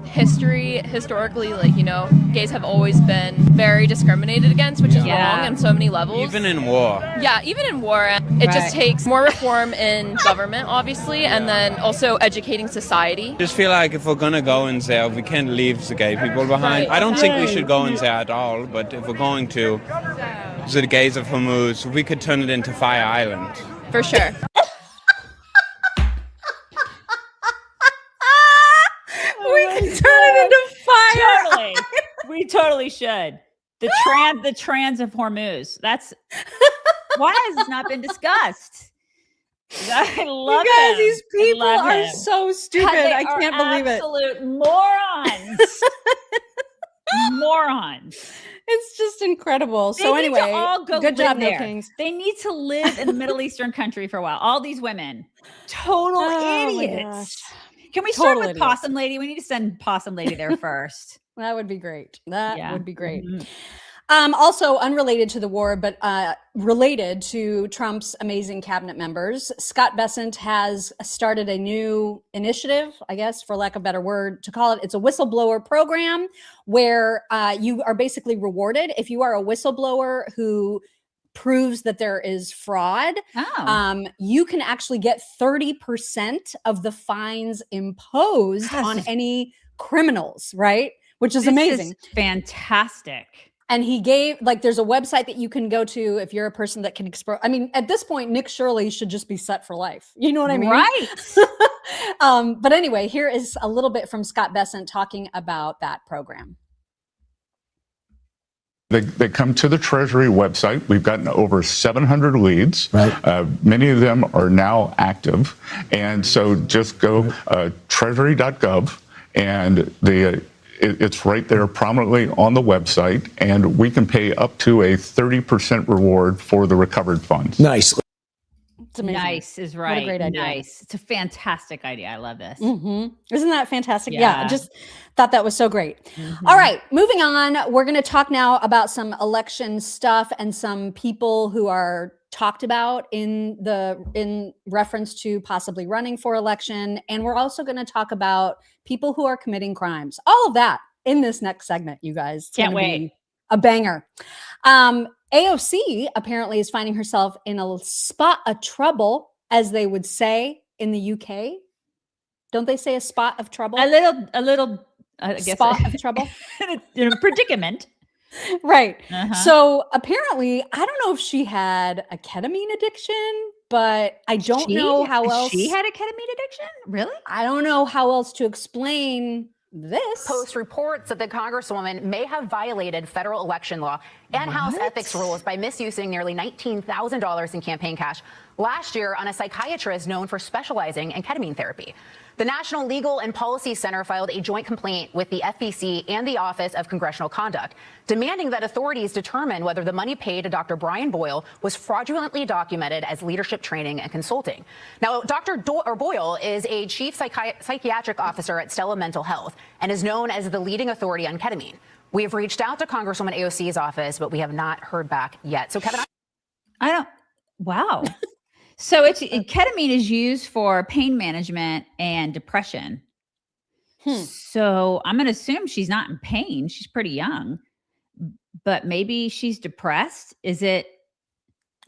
historically, like, you know, gays have always been very discriminated against, which is wrong on so many levels. Even in war. Yeah, even in war. It just takes more reform in government, obviously, and then also educating society. Just feel like if we're gonna go in there, we can't leave the gay people behind. I don't think we should go in there at all, but if we're going to, the gays of Hormuz, we could turn it into Fire Island. For sure. We can turn it into fire. Totally. We totally should. The trans of Hormuz. That's why has this not been discussed? I love You guys, him. these people I love are him. so stupid. They I are can't believe it. Absolute morons. Morons. It's just incredible. They so need anyway, to all go good live job, No there. Kings. They need to live in a Middle Eastern country for a while. All these women, total Oh my idiots. Can we start Total with idiots. Possum Lady? We need to send Possum Lady there first. That would be great. That would be great. Mhm. Also, unrelated to the war, but related to Trump's amazing cabinet members, Scott Bessent has started a new initiative, I guess, for lack of a better word to call it. It's a whistleblower program where you are basically rewarded if you are a whistleblower who proves that there is fraud. You can actually get 30% of the fines imposed on any criminals, right? Which is amazing. Fantastic. And he gave, like, there's a website that you can go to if you're a person that can explore. I mean, at this point, Nick Shirley should just be set for life. You know what I mean? Right. But anyway, here is a little bit from Scott Bessent talking about that program. They come to the Treasury website. We've gotten over 700 leads. Right. Many of them are now active. And so just go treasury.gov and it's right there prominently on the website. And we can pay up to a 30% reward for the recovered funds. Nice. It's amazing. Nice is What right. a great idea. Nice. It's a fantastic idea. I love this. Isn't that fantastic? Yeah. Yeah. I just thought that was so great. All right, moving on. We're going to talk now about some election stuff and some people who are talked about in reference to possibly running for election. And we're also going to talk about people who are committing crimes. All of that in this next segment, you guys. It's Can't gonna wait. be a banger. AOC apparently is finding herself in a spot of trouble, as they would say in the UK. Don't they say a spot of trouble? A little I guess spot of trouble. in a predicament. Right. Uh-huh. So apparently, I don't know if she had a ketamine addiction but I don't know how else. She had a ketamine addiction? Really? I don't know how else to explain this. Post reports that the Congresswoman may have violated federal election law and House ethics rules by misusing nearly $19,000 in campaign cash last year on a psychiatrist known for specializing in ketamine therapy. The National Legal and Policy Center filed a joint complaint with the FEC and the Office of Congressional Conduct, demanding that authorities determine whether the money paid to Dr. Brian Boyle was fraudulently documented as leadership training and consulting. Now, Dr. Boyle is a chief psychiatric officer at Stella Mental Health and is known as the leading authority on ketamine. We have reached out to Congresswoman AOC's office, but we have not heard back yet. So, Kevin, wow. So ketamine is used for pain management and depression. So I'm going to assume she's not in pain. She's pretty young, but maybe she's depressed. Is it?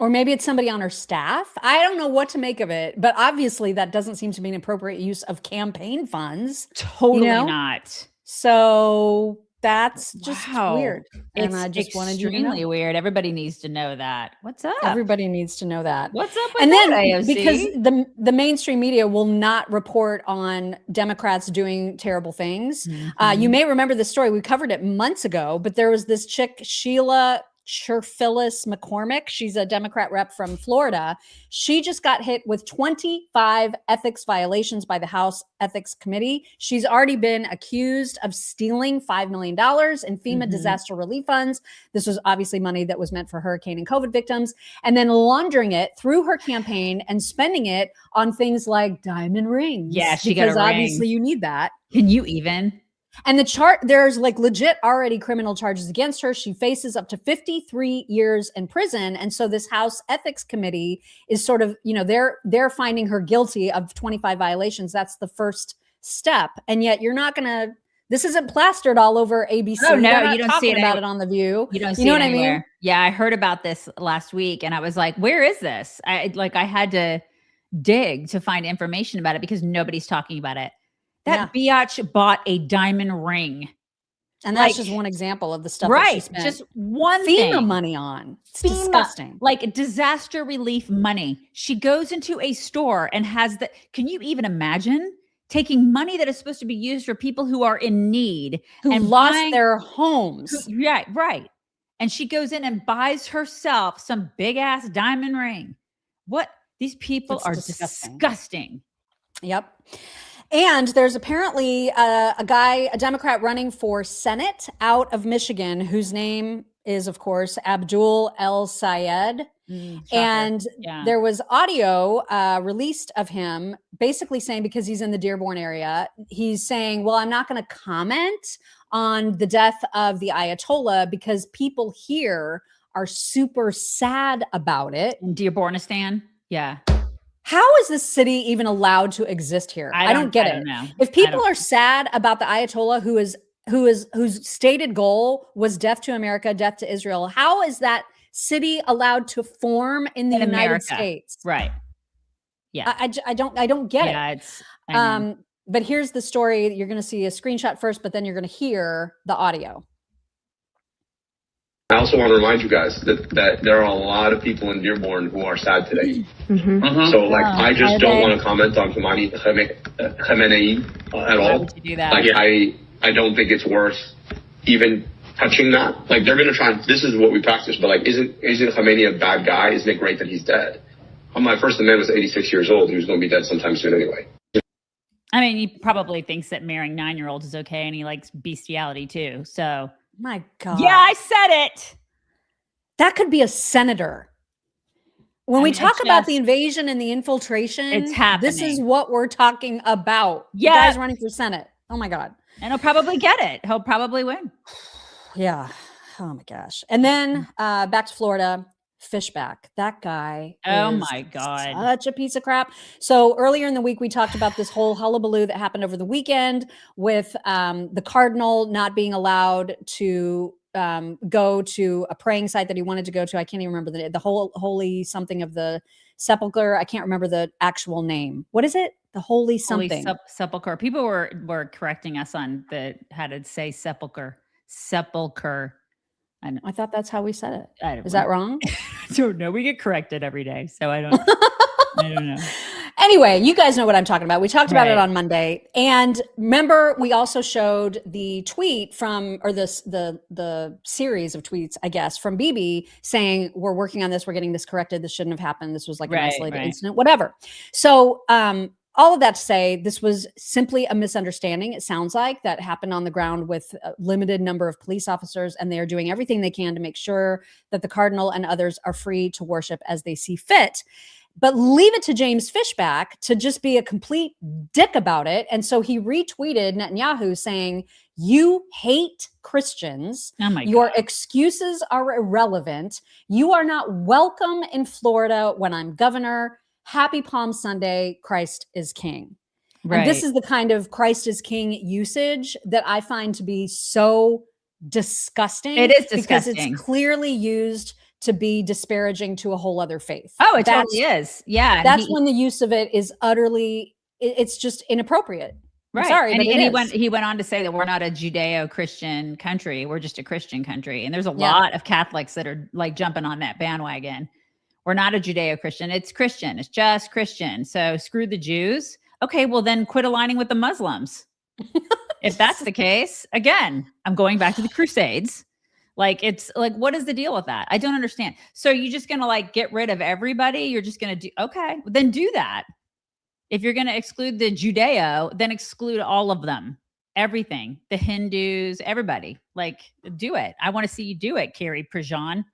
Or maybe it's somebody on her staff. I don't know what to make of it, but obviously that doesn't seem to be an appropriate use of campaign funds. Totally not. So that's just weird. And It's I just wanted you to extremely know. weird. Everybody needs to know that. What's up? Everybody needs to know that. What's up with And that, then AOC? because the mainstream media will not report on Democrats doing terrible things. You may remember the story. We covered it months ago, but there was this chick, Sheila Phyllis McCormick. She's a Democrat rep from Florida. She just got hit with 25 ethics violations by the House Ethics Committee. She's already been accused of stealing $5 million in FEMA disaster relief funds. This was obviously money that was meant for hurricane and COVID victims, and then laundering it through her campaign and spending it on things like diamond rings. Yeah, she got a because ring. obviously you need that. Can you even? And there's like legit already criminal charges against her. She faces up to 53 years in prison. And so this House Ethics Committee is sort of, they're finding her guilty of 25 violations. That's the first step. And yet you're not going to, this isn't plastered all over ABC. Oh, no, They're not you don't talking see it about it on The View. You don't see know it what I mean? anywhere. Yeah, I heard about this last week and I was like, where is this? I had to dig to find information about it because nobody's talking about it. That biatch bought a diamond ring. And that's just one example of the stuff that she spent just one FEMA thing. money on. It's FEMA, disgusting. like disaster relief money. She goes into a store and has can you even imagine taking money that is supposed to be used for people who are in need Who and lost buying- their homes. Right. And she goes in and buys herself some big ass diamond ring. What? These people It's are disgusting. disgusting. Yep. And there's apparently a Democrat running for Senate out of Michigan, whose name is, of course, Abdul El Sayed. And there was audio released of him basically saying, because he's in the Dearborn area, he's saying, well, I'm not going to comment on the death of the Ayatollah because people here are super sad about it. In Dearbornistan? Yeah. How is this city even allowed to exist here? I don't get it. Know. If people are sad about the Ayatollah whose stated goal was death to America, death to Israel, how is that city allowed to form in the United America. States? Right. Yeah. I don't get it. Yeah, but here's the story. You're going to see a screenshot first, but then you're going to hear the audio. I also want to remind you guys that there are a lot of people in Dearborn who are sad today. So, I just don't want to comment on Khamenei at all. Why would you do that? I don't think it's worth even touching that. They're going to try. This is what we practice, but isn't Khamenei a bad guy? Isn't it great that he's dead? My first amendment was 86 years old. He was going to be dead sometime soon anyway. I mean, he probably thinks that marrying 9-year-olds is okay, and he likes bestiality too. So. My God. Yeah, I said it. That could be a senator. When we talk about the invasion and the infiltration, it's happening. This is what we're talking about. Yeah. The guy's running for Senate. Oh my God. And he'll probably get it. He'll probably win. Yeah. Oh my gosh. And then back to Florida. Fishback. That guy. Oh is my God. Such a piece of crap. So earlier in the week, we talked about this whole hullabaloo that happened over the weekend with the cardinal not being allowed to go to a praying site that he wanted to go to. I can't even remember the whole holy something of the sepulcher. I can't remember the actual name. What is it? The holy something. Sepulcher. People were correcting us on how to say sepulcher. Sepulcher. I thought that's how we said it. I don't Is know. that wrong? I don't know. We get corrected every day, so I don't. I don't know. Anyway, you guys know what I'm talking about. We talked about it on Monday. And remember, we also showed the tweet from, or the series of tweets, I guess, from Bibi saying, we're working on this, we're getting this corrected, this shouldn't have happened, this was like an isolated incident, whatever. So all of that to say, this was simply a misunderstanding, it sounds like, that happened on the ground with a limited number of police officers, and they are doing everything they can to make sure that the Cardinal and others are free to worship as they see fit. But leave it to James Fishback to just be a complete dick about it. And so he retweeted Netanyahu saying, you hate Christians. Oh my God. Your excuses are irrelevant. You are not welcome in Florida when I'm governor. Happy Palm Sunday. Christ is king. Right. And this is the kind of Christ is king usage that I find to be so disgusting. It is because disgusting. it's clearly used to be disparaging to a whole other faith. Oh, it totally is. Yeah. That's when the use of it is utterly, it's just inappropriate. I'm Right. sorry, And, but he went on to say that we're not a Judeo-Christian country. We're just a Christian country. And there's a lot of Catholics that are like jumping on that bandwagon. We're not a Judeo-Christian. It's Christian. It's just Christian. So screw the Jews. Okay, well then quit aligning with the Muslims. If that's the case, again, I'm going back to the Crusades. Like, it's like, what is the deal with that? I don't understand. So you're just going to like get rid of everybody? You're just going to do, okay, then do that. If you're going to exclude the Judeo, then exclude all of them, everything, the Hindus, everybody. Like, do it. I want to see you do it, Carrie Prejean.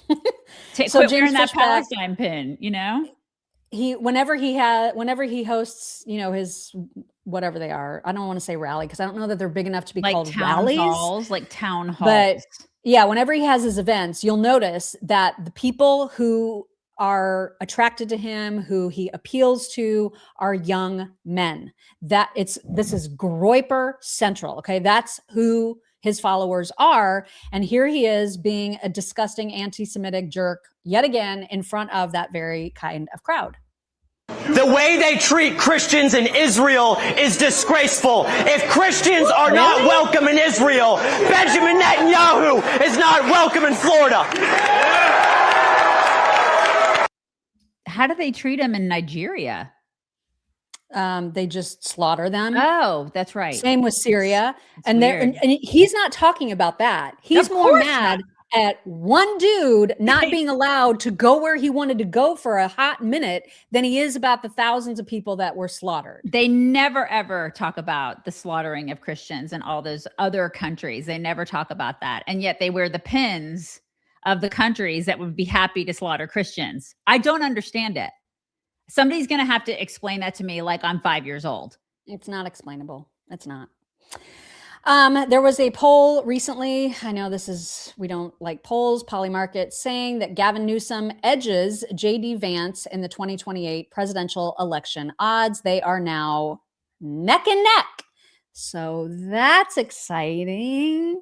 So Quit James wearing that Fishback, Palestine pin, you know? whenever he hosts, you know, his, whatever they are, I don't want to say rally, because I don't know that they're big enough to be Like called town rallies. halls, like town halls. But yeah, whenever he has his events, you'll notice that the people who are attracted to him, who he appeals to, are young men. This is Groyper Central. Okay. That's who his followers are. And here he is being a disgusting anti-Semitic jerk yet again in front of that very kind of crowd. The way they treat Christians in Israel is disgraceful. If Christians are not welcome in Israel, Benjamin Netanyahu is not welcome in Florida. How do they treat him in Nigeria? They just slaughter them. Oh, that's right. Same with Syria. It's And weird. and he's not talking about that. He's Of more course mad at one dude not being allowed to go where he wanted to go for a hot minute than he is about the thousands of people that were slaughtered. They never, ever talk about the slaughtering of Christians in all those other countries. They never talk about that. And yet they wear the pins of the countries that would be happy to slaughter Christians. I don't understand it. Somebody's going to have to explain that to me like I'm 5 years old. It's not explainable. It's not. There was a poll recently. I know we don't like polls, Polymarket, saying that Gavin Newsom edges JD Vance in the 2028 presidential election odds. They are now neck and neck. So that's exciting.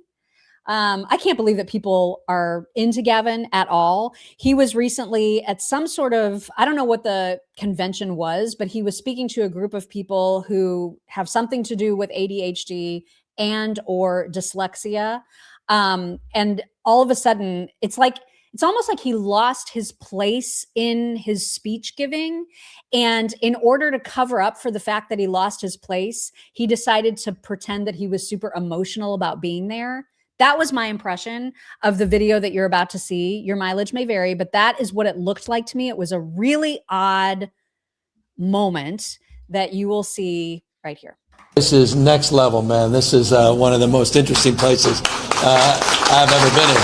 I can't believe that people are into Gavin at all. He was recently at some sort of, I don't know what the convention was, but he was speaking to a group of people who have something to do with ADHD and or dyslexia. And all of a sudden, it's almost like he lost his place in his speech giving. And in order to cover up for the fact that he lost his place, he decided to pretend that he was super emotional about being there. That was my impression of the video that you're about to see. Your mileage may vary, but that is what it looked like to me. It was a really odd moment that you will see right here. This is next level, man. This is one of the most interesting places I've ever been in.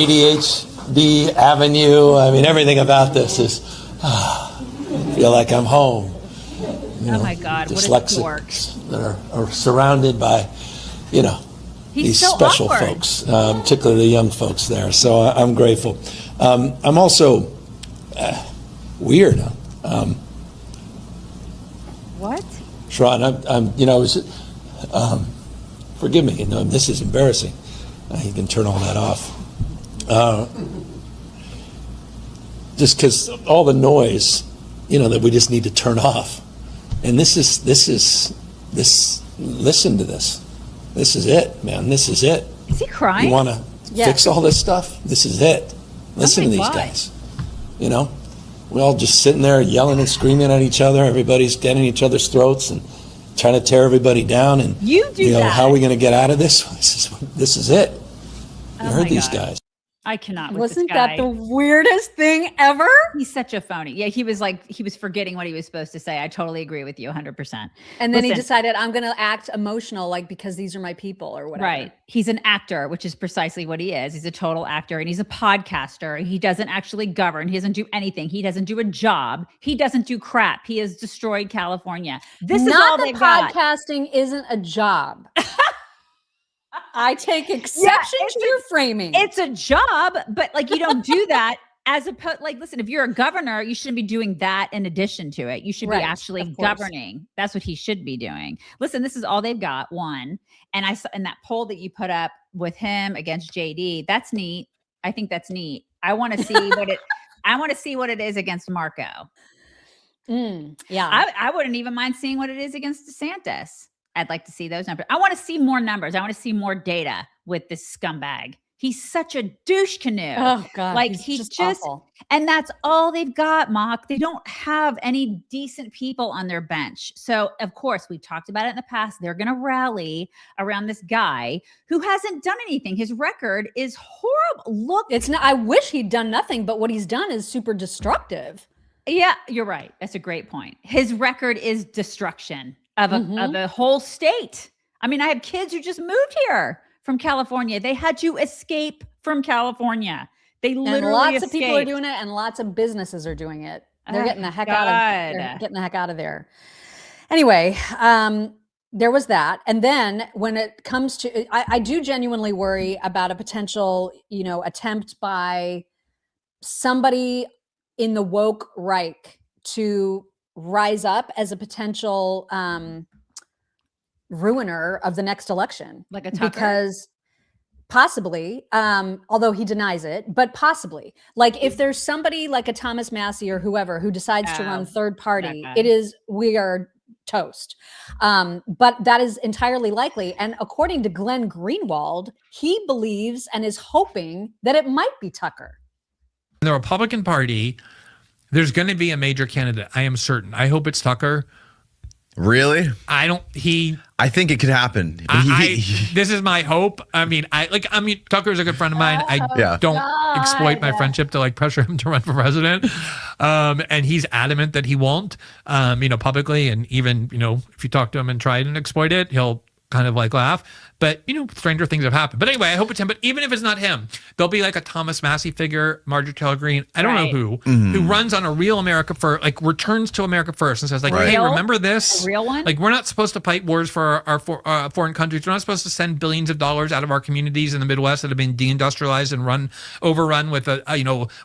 ADHD Avenue. I mean, everything about this is, I feel like I'm home. You know, oh my God, what a dork. Dyslexics that are surrounded by, you know, these so special awkward. folks, particularly the young folks there. So I'm grateful. I'm also weird. What? Sharon, I'm you know, forgive me. You know, this is embarrassing. You can turn all that off. Just because all the noise, you know, that we just need to turn off. And this, listen to this. This is it, man. This is it. Is he crying? You want to fix all this stuff? This is it. Listen to these guys. You know, we're all just sitting there yelling and screaming at each other. Everybody's getting each other's throats and trying to tear everybody down. And you know, that. How are we going to get out of this? This is it. You heard these guys. I cannot. Wasn't that the weirdest thing ever? He's such a phony. Yeah, he was forgetting what he was supposed to say. I totally agree with you 100%. And then he decided, I'm going to act emotional, like, because these are my people or whatever. Right. He's an actor, which is precisely what he is. He's a total actor, and he's a podcaster. He doesn't actually govern. He doesn't do anything. He doesn't do a job. He doesn't do crap. He has destroyed California. This is all they got. Podcasting isn't a job. I take exception to your framing. It's a job, but like, you don't do that as opposed, like, listen, if you're a governor, you shouldn't be doing that in addition to it. You should be actually governing. That's what he should be doing. Listen, this is all they've got. One. And I saw in that poll that you put up with him against JD, that's neat. I think that's neat. I want to see what it is against Marco. Yeah. I wouldn't even mind seeing what it is against DeSantis. I'd like to see those numbers. I want to see more numbers. I want to see more data with this scumbag. He's such a douche canoe. Oh God. Like he's just awful. And that's all they've got, Mock. They don't have any decent people on their bench. So of course, we talked about it in the past. They're going to rally around this guy who hasn't done anything. His record is horrible. Look, it's not, I wish he'd done nothing, but what he's done is super destructive. Yeah, you're right. That's a great point. His record is destruction of a whole state. I mean, I have kids who just moved here from California. They had to escape from California. They literally and lots escaped. of people are doing it, and lots of businesses are doing it. They're getting the heck out of there. Anyway, there was that. And then when it comes to, I do genuinely worry about a potential, attempt by somebody in the woke Reich to rise up as a potential ruiner of the next election. Like a Tucker? Because possibly, although he denies it, but possibly. Like if there's somebody like a Thomas Massey or whoever who decides to run third party, we are toast. But that is entirely likely. And according to Glenn Greenwald, he believes and is hoping that it might be Tucker. In the Republican Party, there's going to be a major candidate. I am certain. I hope it's Tucker. Really? I think it could happen. This is my hope. I mean, Tucker's a good friend of mine. I don't exploit my friendship to pressure him to run for president. And he's adamant that he won't, publicly. And even, if you talk to him and try and exploit it, he'll kind of laugh. But, stranger things have happened. But anyway, I hope it's him. But even if it's not him, there'll be a Thomas Massey figure, Marjorie Taylor Greene, I don't know who runs on a real America First, returns to America First and says hey, remember this? A real one? We're not supposed to fight wars for our foreign countries. We're not supposed to send billions of dollars out of our communities in the Midwest that have been deindustrialized and overrun with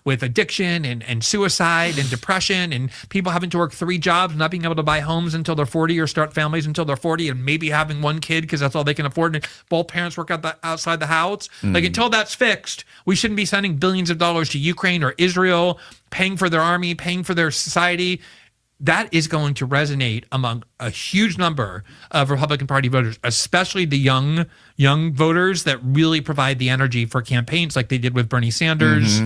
with addiction and suicide and depression and people having to work 3 jobs, not being able to buy homes until they're 40 or start families until they're 40 and maybe having 1 kid because that's all they can afford. And both parents work outside the house. Until that's fixed, we shouldn't be sending billions of dollars to Ukraine or Israel, paying for their army, paying for their society. That is going to resonate among a huge number of Republican Party voters, especially the young voters that really provide the energy for campaigns like they did with Bernie Sanders.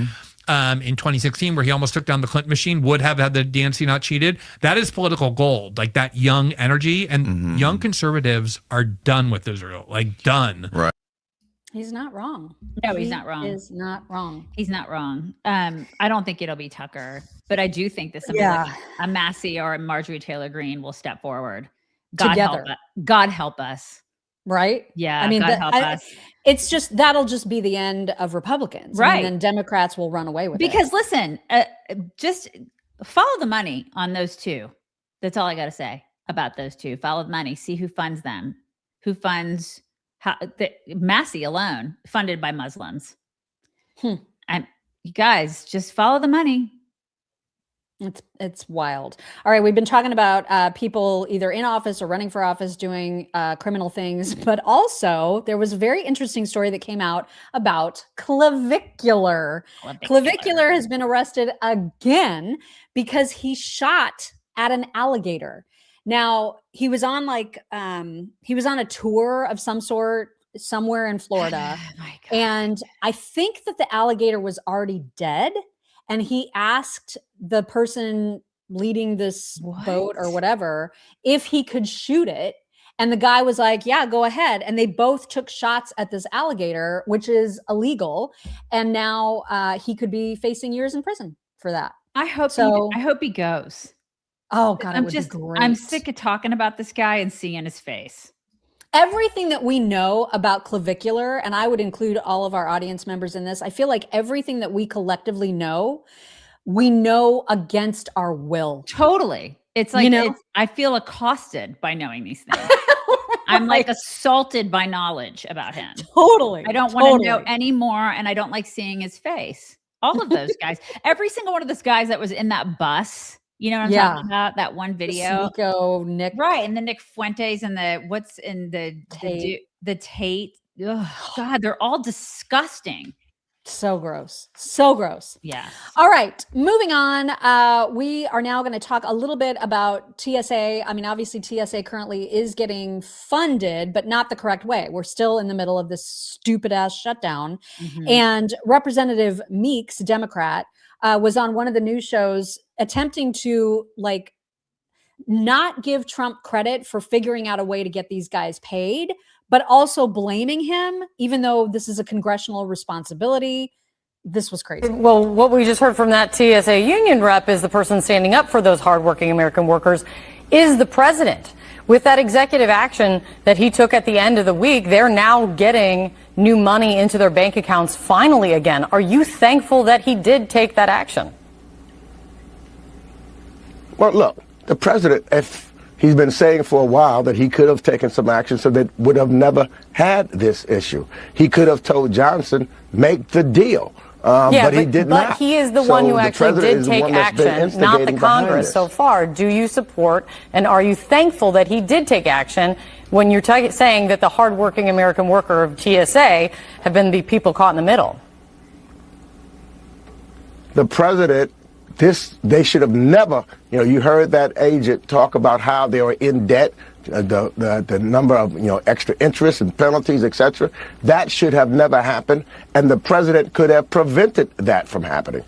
In 2016, where he almost took down the Clinton machine, would have had the DNC not cheated. That is political gold, that young energy. And young conservatives are done with Israel, done. Right. He's not wrong. No, he's not wrong. He is not wrong. He's not wrong. I don't think it'll be Tucker, but I do think that somebody like a Massey or a Marjorie Taylor Greene will step forward. God help us. Right? Yeah. I mean, God help us. It's just, that'll just be the end of Republicans. Right. And then Democrats will run away with it. Because listen, just follow the money on those two. That's all I got to say about those two. Follow the money. See who funds them. Who funds Massey alone, funded by Muslims. You guys, just follow the money. It's wild. All right, we've been talking about people either in office or running for office doing criminal things, but also there was a very interesting story that came out about Clavicular. Clavicular has been arrested again because he shot at an alligator. Now, he was on a tour of some sort somewhere in Florida. And I think that the alligator was already dead. And he asked the person leading this boat or whatever if he could shoot it. And the guy was like, yeah, go ahead. And they both took shots at this alligator, which is illegal. And now he could be facing years in prison for that. I hope he goes. Oh God, it would be great. I'm sick of talking about this guy and seeing his face. Everything that we know about clavicular, and I would include all of our audience members in this, I feel like everything that we collectively know, we know against our will. Totally. It's like, I feel accosted by knowing these things. I'm like assaulted by knowledge about him. Totally. I don't want to know anymore, and I don't like seeing his face. All of those guys, every single one of those guys that was in that bus, you know what I'm talking about? That one video. Nick. Right. And the Nick Fuentes and the Tate. Oh, God, they're all disgusting. So gross. So gross. Yeah. All right. Moving on. We are now going to talk a little bit about TSA. I mean, obviously TSA currently is getting funded, but not the correct way. We're still in the middle of this stupid ass shutdown. And Representative Meeks, Democrat, was on one of the news shows attempting to not give Trump credit for figuring out a way to get these guys paid, but also blaming him, even though this is a congressional responsibility. This was crazy. Well, what we just heard from that TSA union rep is the person standing up for those hardworking American workers is the president. With that executive action that he took at the end of the week, they're now getting new money into their bank accounts finally again. Are you thankful that he did take that action? Well, look, the president, if he's been saying for a while that he could have taken some action so that would have never had this issue. He could have told Johnson, make the deal. But he did not. But he is the one who actually did take action, not the Congress so far. Do you support and are you thankful that he did take action when you're saying that the hardworking American worker of TSA have been the people caught in the middle? The president, they should have never, you heard that agent talk about how they were in debt, the number of, extra interest and penalties, etc. That should have never happened. And the president could have prevented that from happening.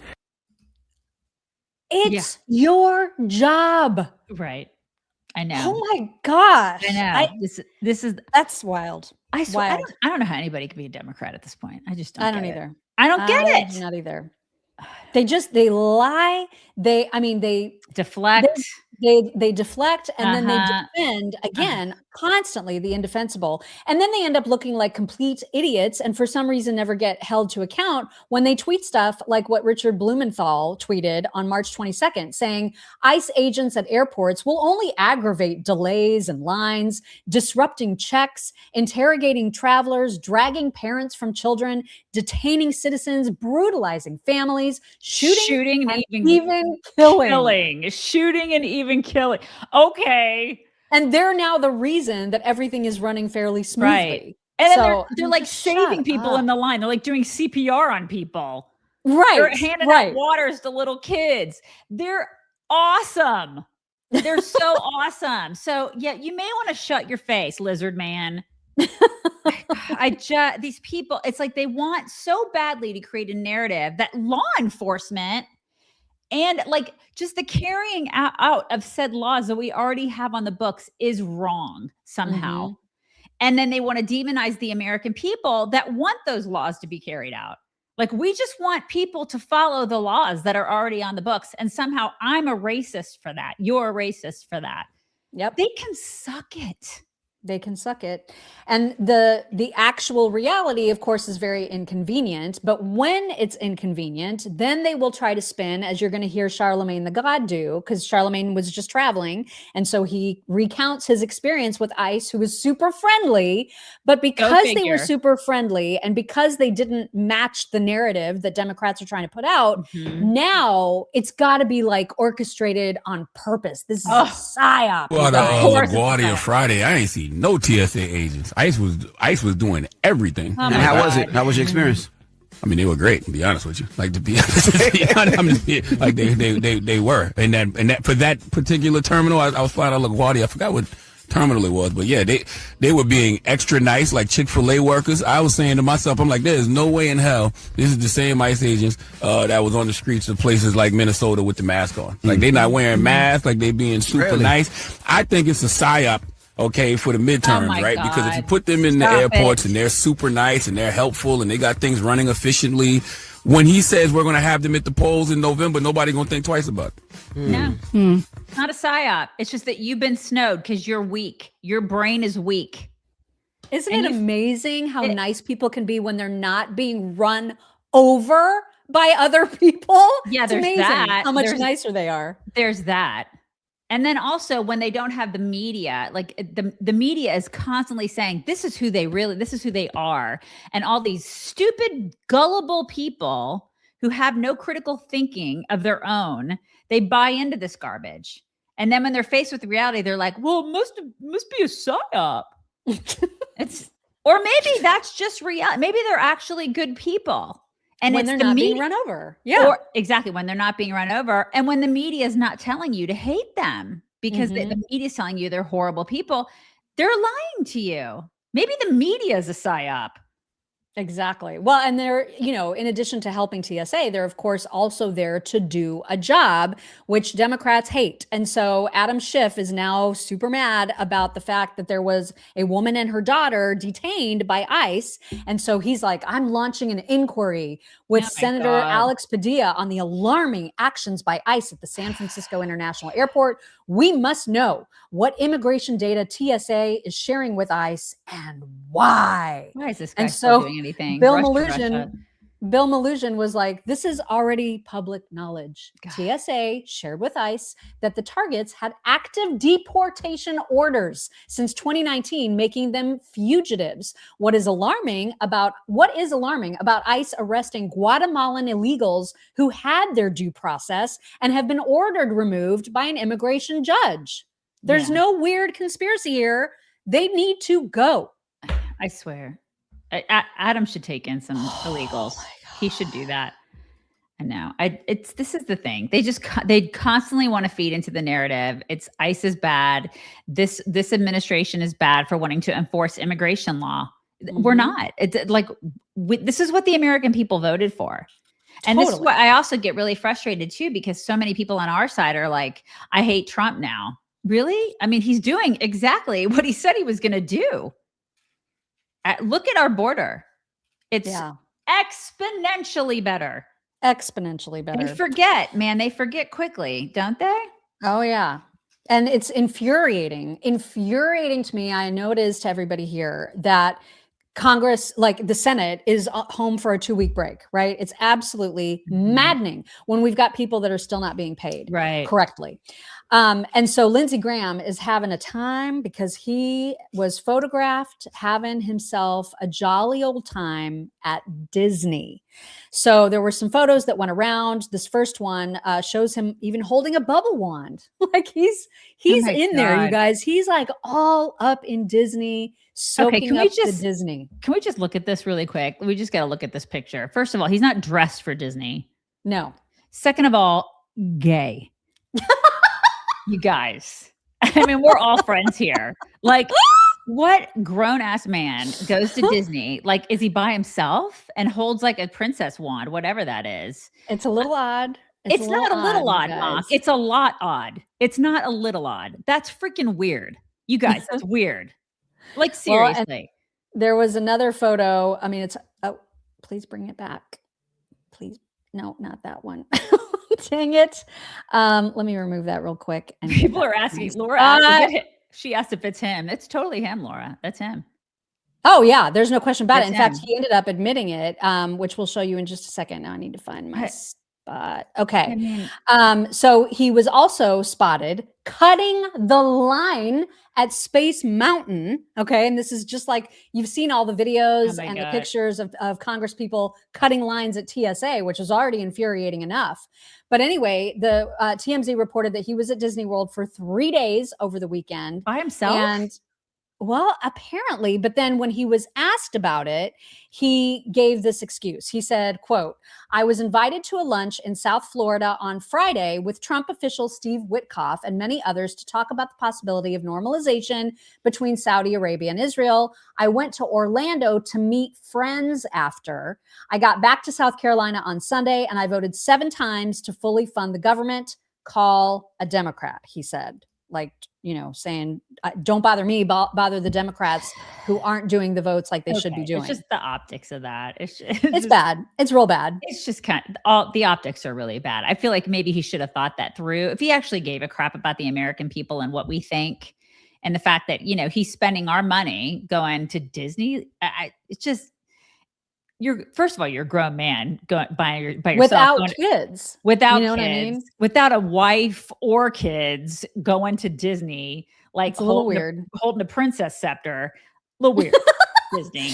It's your job. Right. I know. Oh my gosh. I know. That's wild. I don't know how anybody can be a Democrat at this point. I just don't. I don't either. I don't get it. Not either. They lie. They deflect. They deflect and then they defend again constantly the indefensible. And then they end up looking like complete idiots and for some reason never get held to account when they tweet stuff like what Richard Blumenthal tweeted on March 22nd, saying ICE agents at airports will only aggravate delays and lines, disrupting checks, interrogating travelers, dragging parents from children, detaining citizens, brutalizing families, shooting and even killing. Shooting and even killing. Okay. And they're now the reason that everything is running fairly smoothly. Right. And then they're like saving people in the line. They're like doing CPR on people. Right. They're handing out waters to little kids. They're awesome. They're so awesome. So yeah, you may want to shut your face, lizard man. These people, it's like they want so badly to create a narrative that law enforcement and like just the carrying out of said laws that we already have on the books is wrong somehow. And then they want to demonize the American people that want those laws to be carried out. Like we just want people to follow the laws that are already on the books. And somehow I'm a racist for that. You're a racist for that. Yep. They can suck it. They can suck it. And the actual reality, of course, is very inconvenient. But when it's inconvenient, then they will try to spin, as you're going to hear Charlemagne the God do, because Charlemagne was just traveling. And so he recounts his experience with ICE, who was super friendly. But because they were super friendly and because they didn't match the narrative that Democrats are trying to put out, now it's got to be like orchestrated on purpose. This is a psyop. Well, LaGuardia Friday, I ain't seen no TSA agents. ICE was doing everything. And how was it? How was your experience? I mean, they were great, to be honest with you. Like, to be honest, I'm just being, like they were. And that for that particular terminal, I was flying out of LaGuardia. I forgot what terminal it was. But yeah, they were being extra nice, like Chick-fil-A workers. I was saying to myself, I'm like, there's no way in hell this is the same ICE agents that was on the streets of places like Minnesota with the mask on. Like, they not wearing masks, like they being super nice. I think it's a psyop. Okay, for the midterms, right? God. Because if you put them in the airports and they're super nice and they're helpful and they got things running efficiently, when he says we're going to have them at the polls in November, nobody going to think twice about it. No, it's not a psyop. It's just that you've been snowed because you're weak. Your brain is weak. Isn't it amazing how nice people can be when they're not being run over by other people? Yeah, it's there's amazing that. how much nicer they are. There's that. And then also when they don't have the media, like the media is constantly saying, this is who they are. And all these stupid, gullible people who have no critical thinking of their own, they buy into this garbage. And then when they're faced with reality, they're like, well, must be a psyop. Or maybe that's just reality. Maybe they're actually good people. And when they're not being run over. Yeah. Or exactly, when they're not being run over. And when the media is not telling you to hate them because the media is telling you they're horrible people, they're lying to you. Maybe the media is a psyop. Exactly. Well, and they're, in addition to helping TSA, they're of course also there to do a job, which Democrats hate. And so Adam Schiff is now super mad about the fact that there was a woman and her daughter detained by ICE. And so he's like, I'm launching an inquiry with Senator Alex Padilla on the alarming actions by ICE at the San Francisco International Airport. We must know what immigration data TSA is sharing with ICE and why. Why is this guy still doing anything? Bill Maloogian was like, this is already public knowledge. God. TSA shared with ICE that the targets had active deportation orders since 2019, making them fugitives. What is alarming about ICE arresting Guatemalan illegals who had their due process and have been ordered removed by an immigration judge? There's no weird conspiracy here. They need to go. I swear. Adam should take in some illegals. He should do that. I know. This is the thing. They constantly want to feed into the narrative. It's ICE is bad. This administration is bad for wanting to enforce immigration law. We're not. It's like this is what the American people voted for. And this is what I also get really frustrated too, because so many people on our side are like, I hate Trump now. Really? I mean, he's doing exactly what he said he was going to do. Look at our border. It's exponentially better. Exponentially better. And they forget quickly, don't they? Oh, yeah. And it's infuriating to me. I know it is to everybody here that Congress, like the Senate, is home for a 2-week break, right? It's absolutely maddening when we've got people that are still not being paid correctly. And so Lindsey Graham is having a time because he was photographed having himself a jolly old time at Disney. So there were some photos that went around. This first one shows him even holding a bubble wand. Like he's in there, you guys. He's like all up in Disney, soaking up the Disney. Can we just look at this really quick? We just got to look at this picture. First of all, he's not dressed for Disney. No. Second of all, gay. You guys, I mean, we're all friends here. Like, what grown-ass man goes to Disney? Like, is he by himself and holds like a princess wand, whatever that is? It's a little odd. It's not a little odd, Mom. It's a lot odd. It's not a little odd. That's freaking weird. You guys, that's weird. Like, seriously. There was another photo. I mean, please bring it back. Please. No, not that one. Dang it. Let me remove that real quick. And people are asking, Laura, she asked if it's him. It's totally him, Laura. That's him. Oh, yeah. There's no question about it. In fact, he ended up admitting it, which we'll show you in just a second. Now I need to find my spot. Okay. So he was also spotted cutting the line at Space Mountain. Okay. And this is just like, you've seen all the videos and the pictures of Congress people cutting lines at TSA, which was already infuriating enough. But anyway, the TMZ reported that he was at Disney World for 3 days over the weekend. By himself? Well, apparently, but then when he was asked about it, he gave this excuse. He said, quote, "I was invited to a lunch in South Florida on Friday with Trump official Steve Witkoff and many others to talk about the possibility of normalization between Saudi Arabia and Israel. I went to Orlando to meet friends after. I got back to South Carolina on Sunday and I voted 7 times to fully fund the government. Call a Democrat," he said. Like, you know, saying, don't bother me, bother the Democrats who aren't doing the votes like they should be doing. It's just the optics of that. It's just bad. It's real bad. It's just all the optics are really bad. I feel like maybe he should have thought that through. If he actually gave a crap about the American people and what we think, and the fact that, you know, he's spending our money going to Disney, it's just, first of all, you're a grown man going by yourself without kids, without you know kids, what I mean? Without a wife or kids, going to Disney, like a little weird, holding a princess scepter, a little weird. Disney.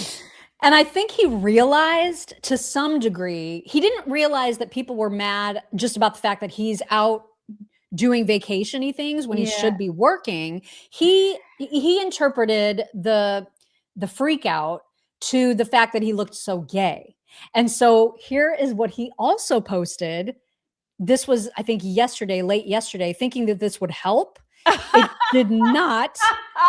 And I think he realized to some degree, he didn't realize that people were mad just about the fact that he's out doing vacation-y things when he should be working. He interpreted the freak out to the fact that he looked so gay. And so here is what he also posted. This was, I think, late yesterday, thinking that this would help. It did not.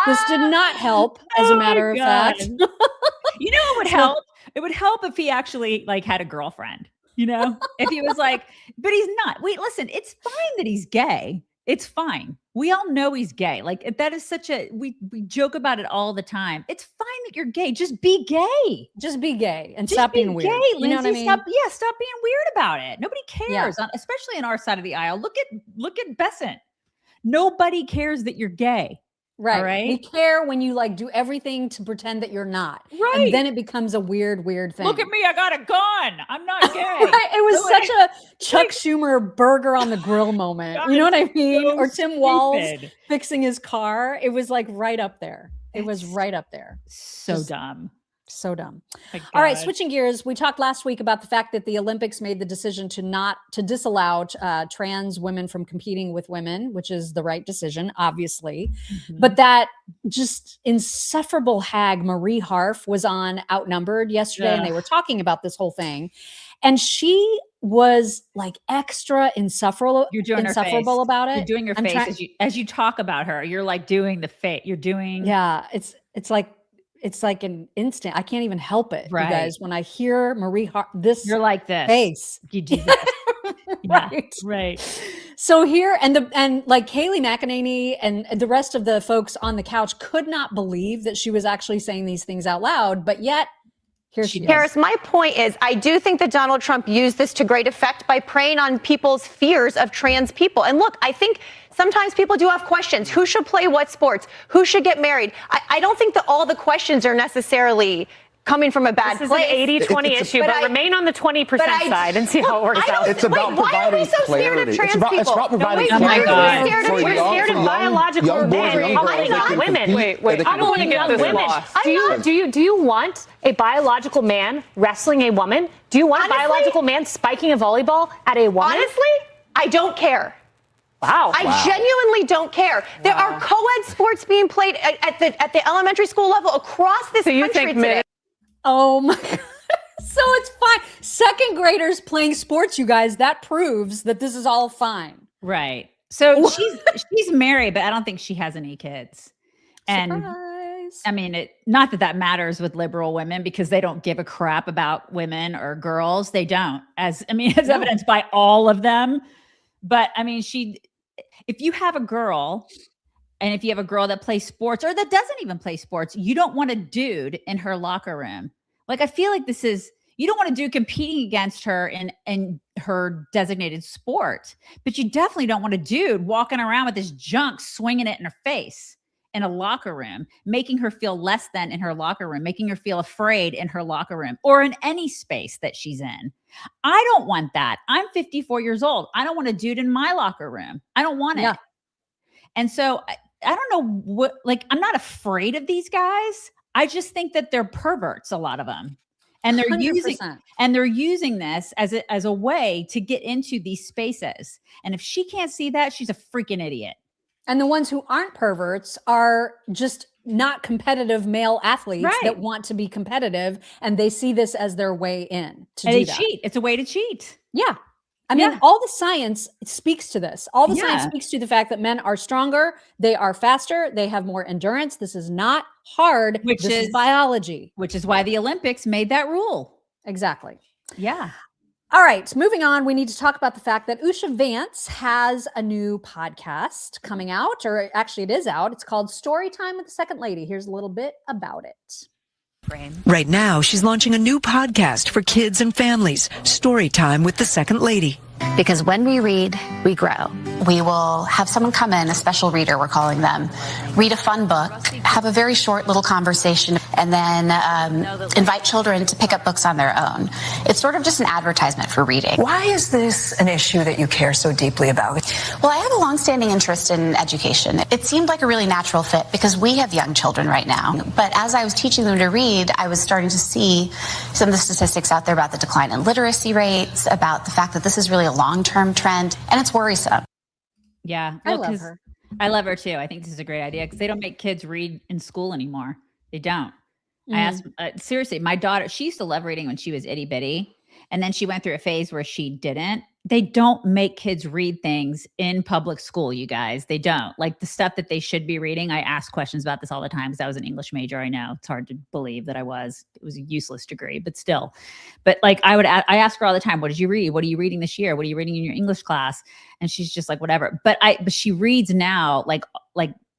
This did not help, as a matter of fact. You know what would help? It would help if he actually like had a girlfriend, you know, if he was like, but he's not. Wait, listen, it's fine that he's gay. It's fine. We all know he's gay. Like that is we joke about it all the time. It's fine that you're gay. Just be gay. Just be gay and Just stop being weird. Gay, you know what I mean? Stop being weird about it. Nobody cares, especially in our side of the aisle. Look at Besant. Nobody cares that you're gay. Right. Right. We care when you like do everything to pretend that you're not. Right. And then it becomes a weird thing. Look at me. I got a gun. I'm not gay. Right. It was such a Chuck Schumer burger on the grill moment. You know what I mean? So or Tim Walz stupid. fixing his car. It was like right up there. It was right up there. So dumb. So dumb. All right, switching gears. We talked last week about the fact that the Olympics made the decision to disallow trans women from competing with women, which is the right decision, obviously. Mm-hmm. But that just insufferable hag Marie Harf was on Outnumbered yesterday, and they were talking about this whole thing. And she was like extra insufferable about it. You're doing your face as you talk about her. You're like doing the face. You're doing. Yeah, it's like an instant. I can't even help it, right. You guys. When I hear Marie Harf, you're like this face. You do this. Right. So here, and like Kayleigh McEnany and the rest of the folks on the couch could not believe that she was actually saying these things out loud, but yet here she is. Harris, my point is, I do think that Donald Trump used this to great effect by preying on people's fears of trans people. And look, I think sometimes people do have questions. Who should play what sports? Who should get married? I don't think that all the questions are necessarily coming from a bad place. This is an 80-20 issue, but remain on the 20% side and see how it works out. It's about providing clarity. It's about providing clarity. We're scared of biological men. Not women. Wait. I don't want to get this women. Do you want a biological man wrestling a woman? Do you want a biological man spiking a volleyball at a woman? Honestly, I don't care. Wow. I genuinely don't care. There are co-ed sports being played at the elementary school level across this country today. Oh my God. So it's fine. Second graders playing sports, you guys, that proves that this is all fine. Right. So she's married, but I don't think she has any kids. And surprise. I mean, not that matters with liberal women because they don't give a crap about women or girls. They don't, as evidenced by all of them. But I mean, if you have a girl and if you have a girl that plays sports or that doesn't even play sports, you don't want a dude in her locker room. Like, I feel like you don't want a dude competing against her in her designated sport, but you definitely don't want a dude walking around with this junk, swinging it in her face in a locker room, making her feel less than in her locker room, making her feel afraid in her locker room or in any space that she's in. I don't want that. I'm 54 years old. I don't want a dude in my locker room. I don't want it. And so I don't know what, like, I'm not afraid of these guys. I just think that they're perverts, a lot of them. And they're 100%. using this as a way to get into these spaces. And if she can't see that, she's a freaking idiot. And the ones who aren't perverts are just not competitive male athletes Right. that want to be competitive, and they see this as their way in to And do they that. cheat. It's a way to cheat. Yeah. I mean, all the science speaks to this. All the science Yeah. speaks to the fact that men are stronger, they are faster, they have more endurance. This is not hard. Which this is is biology. Which is why the Olympics made that rule. Exactly. Yeah. All right, moving on, we need to talk about the fact that Usha Vance has a new podcast coming out, or actually it is out. It's called Story Time with the Second Lady. Here's a little bit about it. Right now, she's launching a new podcast for kids and families, Story Time with the Second Lady. Because when we read, we grow. We will have someone come in, a special reader, we're calling them, read a fun book, have a very short little conversation, and then invite children to pick up books on their own. It's sort of just an advertisement for reading. Why is this an issue that you care so deeply about? Well, I have a longstanding interest in education. It seemed like a really natural fit because we have young children right now. But as I was teaching them to read, I was starting to see some of the statistics out there about the decline in literacy rates, about the fact that this is really a long-term trend, and it's worrisome. Yeah. I love her. I love her too. I think this is a great idea because they don't make kids read in school anymore. They don't. I asked, seriously, my daughter, she used to love reading when she was itty bitty. And then she went through a phase where she didn't. They don't make kids read things in public school, you guys. They don't. Like the stuff that they should be reading. I ask questions about this all the time because I was an English major. I know it's hard to believe that I was. It was a useless degree, but still. But like I ask her all the time, what did you read? What are you reading this year? What are you reading in your English class? And she's just like, whatever. But she reads now like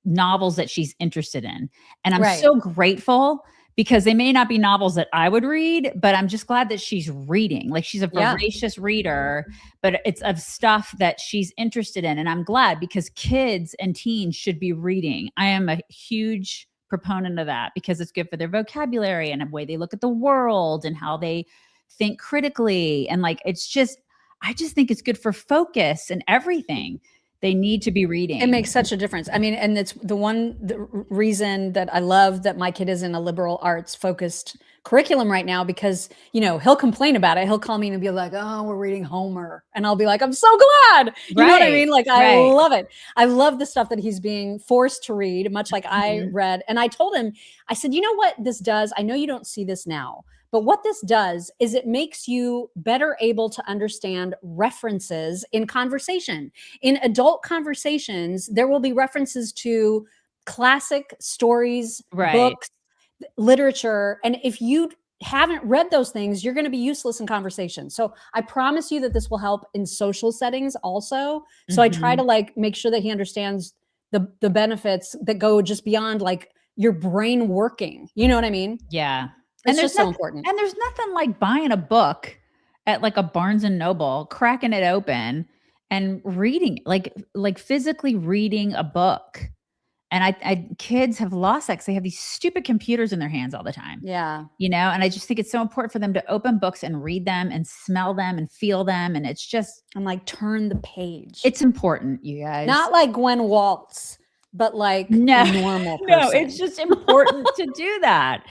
novels that she's interested in. And I'm so grateful because they may not be novels that I would read, but I'm just glad that she's reading. Like she's a voracious reader, but it's of stuff that she's interested in. And I'm glad because kids and teens should be reading. I am a huge proponent of that because it's good for their vocabulary and the way they look at the world and how they think critically. And like, I just think it's good for focus and everything. They need to be reading. It makes such a difference. I mean, and it's the reason that I love that my kid is in a liberal arts focused curriculum right now because, you know, he'll complain about it. He'll call me and be like, oh, we're reading Homer. And I'll be like, I'm so glad. You know what I mean? Like, I love it. I love the stuff that he's being forced to read, much like I read. And I told him, I said, you know what this does? I know you don't see this now. But what this does is it makes you better able to understand references in conversation. In adult conversations, there will be references to classic stories, books, literature. And if you haven't read those things, you're going to be useless in conversation. So I promise you that this will help in social settings also. So I try to like make sure that he understands the benefits that go just beyond like your brain working. You know what I mean? Yeah. It's just so important. And there's nothing like buying a book at like a Barnes and Noble, cracking it open and reading, like physically reading a book. And kids have lost that because they have these stupid computers in their hands all the time. Yeah. You know, and I just think it's so important for them to open books and read them and smell them and feel them. And it's just, I'm like, turn the page. It's important, you guys. Not like Gwen Waltz, but like a normal person. No, it's just important to do that.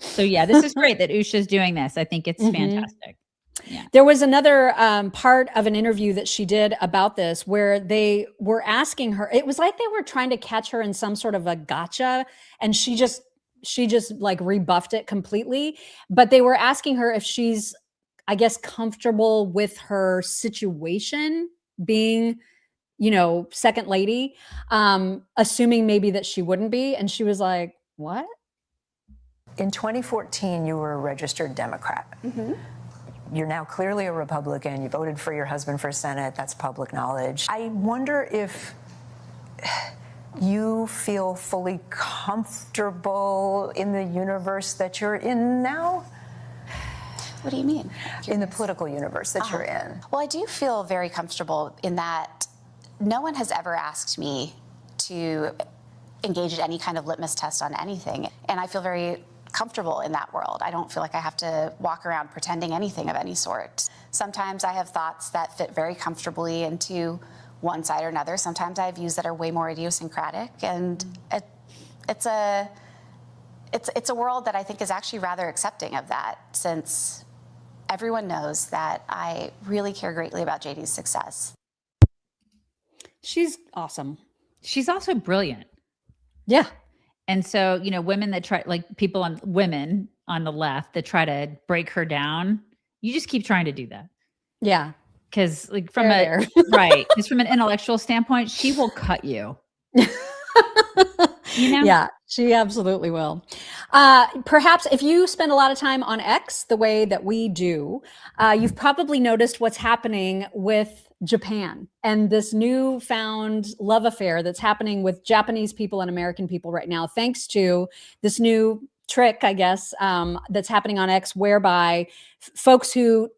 So yeah, this is great that Usha's doing this. I think it's fantastic. Yeah. There was another part of an interview that she did about this where they were asking her, it was like they were trying to catch her in some sort of a gotcha. And she just like rebuffed it completely. But they were asking her if she's, I guess, comfortable with her situation being, you know, second lady, assuming maybe that she wouldn't be. And she was like, what? In 2014, you were a registered Democrat. You're now clearly a Republican. You voted for your husband for Senate. That's public knowledge. I wonder if you feel fully comfortable in the universe that you're in now? What do you mean? In the political universe that you're in. Well, I do feel very comfortable in that no one has ever asked me to engage in any kind of litmus test on anything. And I feel very comfortable in that world. I don't feel like I have to walk around pretending anything of any sort. Sometimes I have thoughts that fit very comfortably into one side or another. Sometimes I have views that are way more idiosyncratic. And it's a world that I think is actually rather accepting of that, since everyone knows that I really care greatly about JD's success. She's awesome. She's also brilliant. Yeah. And so, women that try, like women on the left that try to break her down, you just keep trying to do that. Yeah. Because right. Because from an intellectual standpoint, she will cut you. Yeah, she absolutely will. Perhaps if you spend a lot of time on X the way that we do, you've probably noticed what's happening with Japan and this newfound love affair that's happening with Japanese people and American people right now, thanks to this new trick, I guess, that's happening on X, whereby folks who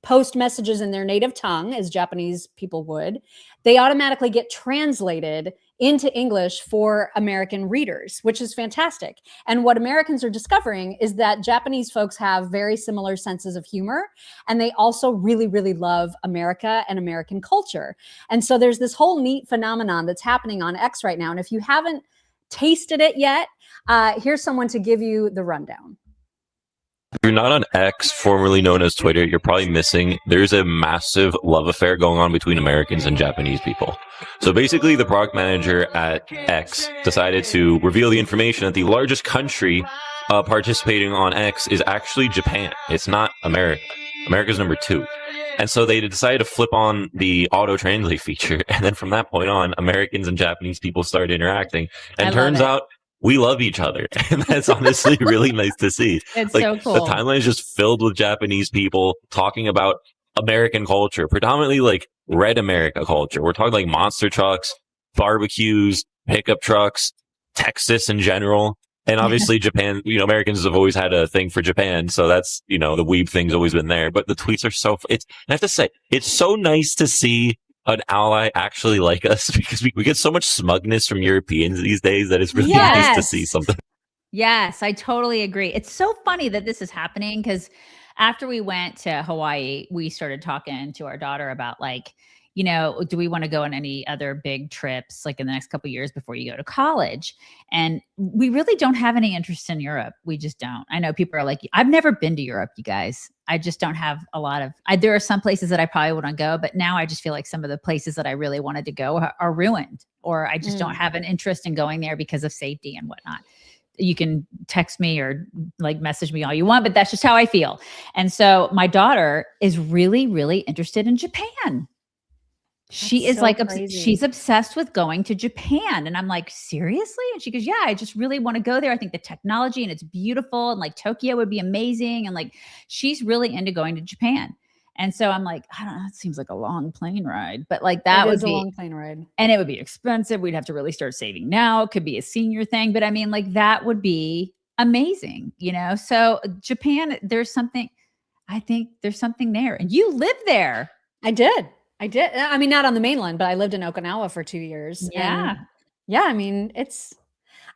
post messages in their native tongue, as Japanese people would, they automatically get translated into English for American readers, which is fantastic. And what Americans are discovering is that Japanese folks have very similar senses of humor, and they also really, really love America and American culture. And so there's this whole neat phenomenon that's happening on X right now. And if you haven't tasted it yet, here's someone to give you the rundown. If you're not on X, formerly known as Twitter, you're probably missing. There's a massive love affair going on between Americans and Japanese people. So basically, the product manager at X decided to reveal the information that the largest country participating on X is actually Japan. It's not America. America's number 2. And so they decided to flip on the auto translate feature. And then from that point on, Americans and Japanese people started interacting. And turns out we love each other. And that's honestly really nice to see. It's like, so cool. The timeline is just filled with Japanese people talking about American culture, predominantly like red America culture. We're talking like monster trucks, barbecues, pickup trucks, Texas in general. And obviously Japan, Americans have always had a thing for Japan. So that's, the weeb thing's always been there. But the tweets are I have to say, it's so nice to see an ally actually like us, because we get so much smugness from Europeans these days that it's really nice to see something. Yes, I totally agree. It's so funny that this is happening, because after we went to Hawaii, we started talking to our daughter about do we want to go on any other big trips like in the next couple of years before you go to college? And we really don't have any interest in Europe. We just don't. I know people are like, I've never been to Europe, you guys. I just don't have a lot of, there are some places that I probably want to go, but now I just feel like some of the places that I really wanted to go are ruined, or I just don't have an interest in going there because of safety and whatnot. You can text me or message me all you want, but that's just how I feel. And so my daughter is really, really interested in Japan. She is she's obsessed with going to Japan. And I'm like, seriously? And she goes, yeah, I just really want to go there. I think the technology and it's beautiful, and Tokyo would be amazing. And she's really into going to Japan. And so I'm like, I don't know, it seems like a long plane ride, but that would be a long plane ride, and it would be expensive. We'd have to really start saving now. It could be a senior thing, but I mean, that would be amazing, So Japan, I think there's something there. And you live there. I did. I mean, not on the mainland, but I lived in Okinawa for 2 years. Yeah. And I mean,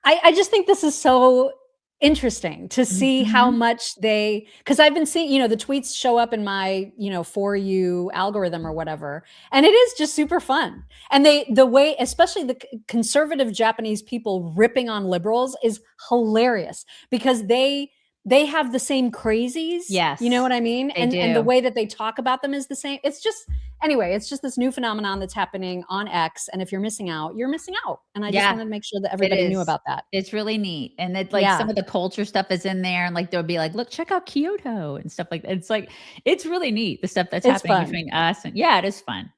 I just think this is so interesting to see how much because I've been seeing, the tweets show up in my, For You algorithm or whatever. And it is just super fun. And the way, especially the conservative Japanese people ripping on liberals is hilarious, because they have the same crazies. Yes. You know what I mean? And the way that they talk about them is the same. It's just this new phenomenon that's happening on X. And if you're missing out, you're missing out. And I just wanted to make sure that everybody knew about that. It's really neat. And it's some of the culture stuff is in there. And they'll be like, look, check out Kyoto and stuff like that. It's it's really neat, the stuff that's happening between us. And it is fun.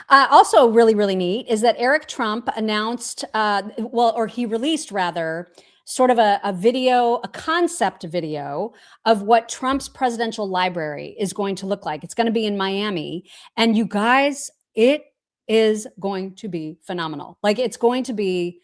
Also really, really neat is that Eric Trump announced, he released rather, sort of a concept video of what Trump's presidential library is going to look like. It's going to be in Miami. And you guys, it is going to be phenomenal. It's going to be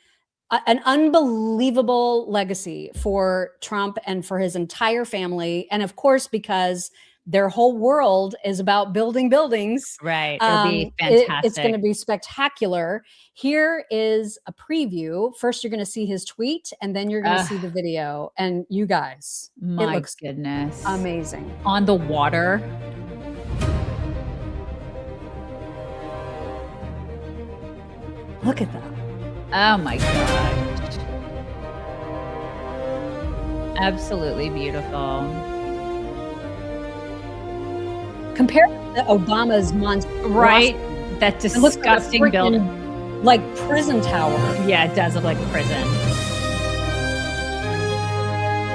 an unbelievable legacy for Trump and for his entire family. And of course, because their whole world is about building buildings. Right. It'll be fantastic. It's going to be spectacular. Here is a preview. First, you're going to see his tweet, and then you're going to see the video. And you guys, my it looks goodness, amazing. On the water. Look at that. Oh my gosh. Absolutely beautiful. Compared to Obama's monster, right? That disgusting building. like prison tower. Yeah, it does look like a prison.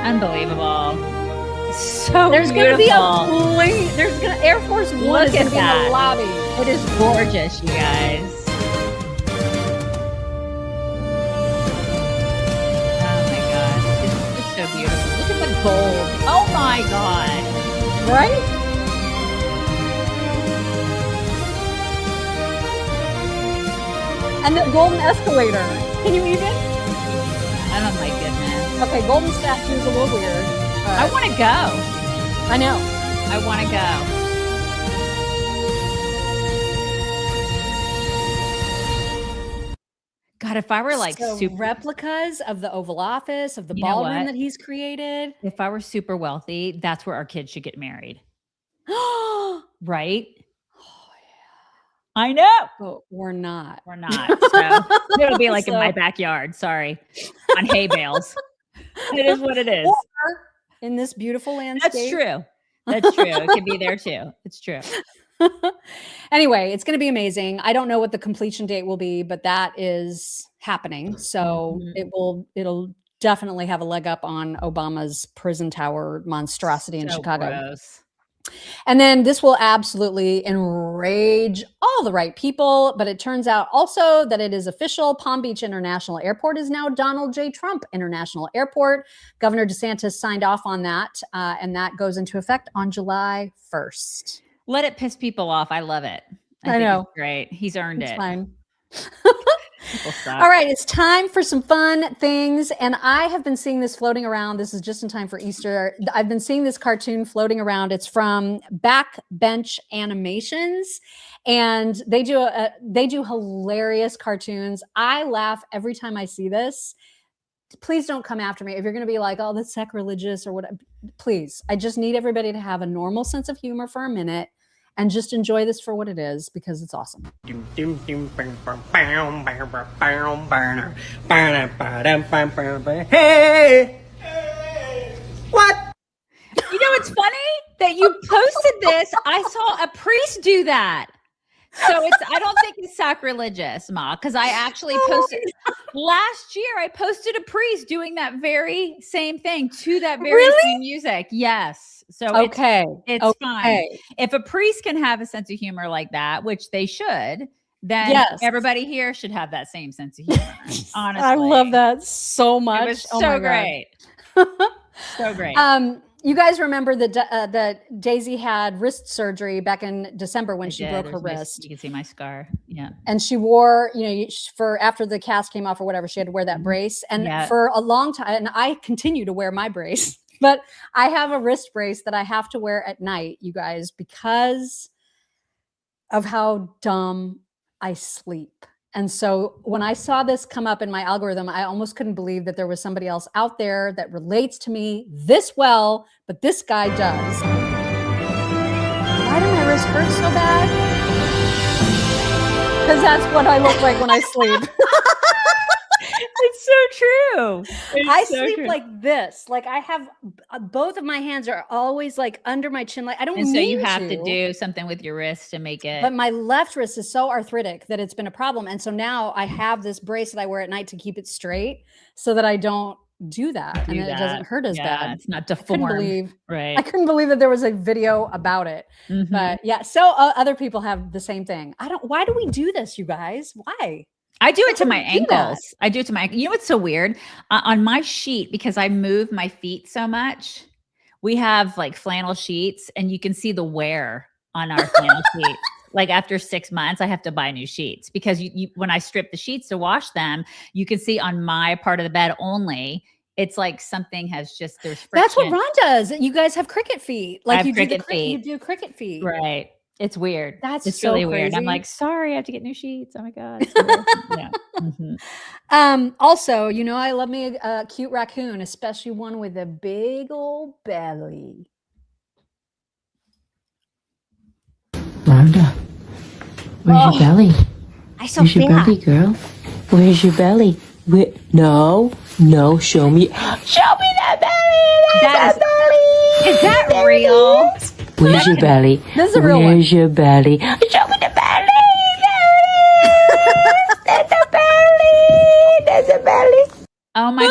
Unbelievable. So there's beautiful. Gonna be Air Force One is gonna be in the lobby. It is gorgeous, you guys. Oh my god, it's so beautiful. Look at the gold. Oh my god. Right? And the golden escalator. Can you even? Oh my goodness. Okay, golden statue is a little weird. I want to go. I know. I want to go. God, if I were like super replicas of the Oval Office, of the ballroom that he's created. If I were super wealthy, that's where our kids should get married. Right? I know. But we're not. We're not. So it'll be like in my backyard. Sorry. On hay bales. It is what it is. Or in this beautiful landscape. That's true. That's true. It could be there too. It's true. Anyway, it's going to be amazing. I don't know what the completion date will be, but that is happening. So it'll definitely have a leg up on Obama's prison tower monstrosity in Chicago. Gross. And then this will absolutely enrage all the right people. But it turns out also that it is official. Palm Beach International Airport is now Donald J. Trump International Airport. Governor DeSantis signed off on that. And that goes into effect on July 1st. Let it piss people off. I love it. I think know. It's great. He's earned it. Fine. People suck. All right, it's time for some fun things. And I have been seeing this floating around. This is just in time for Easter. I've been seeing this cartoon floating around. It's from Backbench Animations. And they do hilarious cartoons. I laugh every time I see this. Please don't come after me. If you're going to be like, oh, that's sacrilegious or whatever, please. I just need everybody to have a normal sense of humor for a minute and just enjoy this for what it is because it's awesome. Hey! What? You know, it's funny that you posted this. I saw a priest do that. So I don't think it's sacrilegious, Ma, because I actually posted last year. I posted a priest doing that very same thing to that very same music. Yes. So it's fine. If a priest can have a sense of humor like that, which they should, then everybody here should have that same sense of humor. Honestly, I love that so much. It was so great. So great. You guys remember that Daisy had wrist surgery back in December when she broke her wrist. You can see my scar. Yeah. And she wore, for after the cast came off or whatever, she had to wear that brace. And for a long time, and I continue to wear my brace, but I have a wrist brace that I have to wear at night, you guys, because of how dumb I sleep. And so when I saw this come up in my algorithm, I almost couldn't believe that there was somebody else out there that relates to me this well, but this guy does. Why do my wrists hurt so bad? Because that's what I look like when I sleep. It's so true. I sleep like this. Like I have both of my hands are always like under my chin. Like I don't And so mean you have to do something with your wrist to make it. But my left wrist is so arthritic that it's been a problem. And so now I have this brace that I wear at night to keep it straight so that I don't do that. And it doesn't hurt as bad. It's not deformed. I couldn't believe that there was a video about it. Mm-hmm. But yeah, so other people have the same thing. Why do we do this, you guys? Why? I do it to my ankles. I do it to my, you know what's so weird? On my sheet, because I move my feet so much, we have like flannel sheets and you can see the wear on our flannel sheets. Like after 6 months, I have to buy new sheets because when I strip the sheets to wash them, you can see on my part of the bed only, it's like something has just, there's friction. That's what Ron does. You guys have cricket feet. Like you do cricket feet. Right. It's weird. It's so really crazy. weird. I'm like, sorry, I have to get new sheets. Oh my God. It's weird. Yeah. Mm-hmm. Also, I love me a cute raccoon, especially one with a big old belly. Rhonda, where's your belly? Where's your belly, girl? Where's your belly? No, show me that belly. Is that real? Where's your belly? This is a real one. Where's your belly? Show me the belly.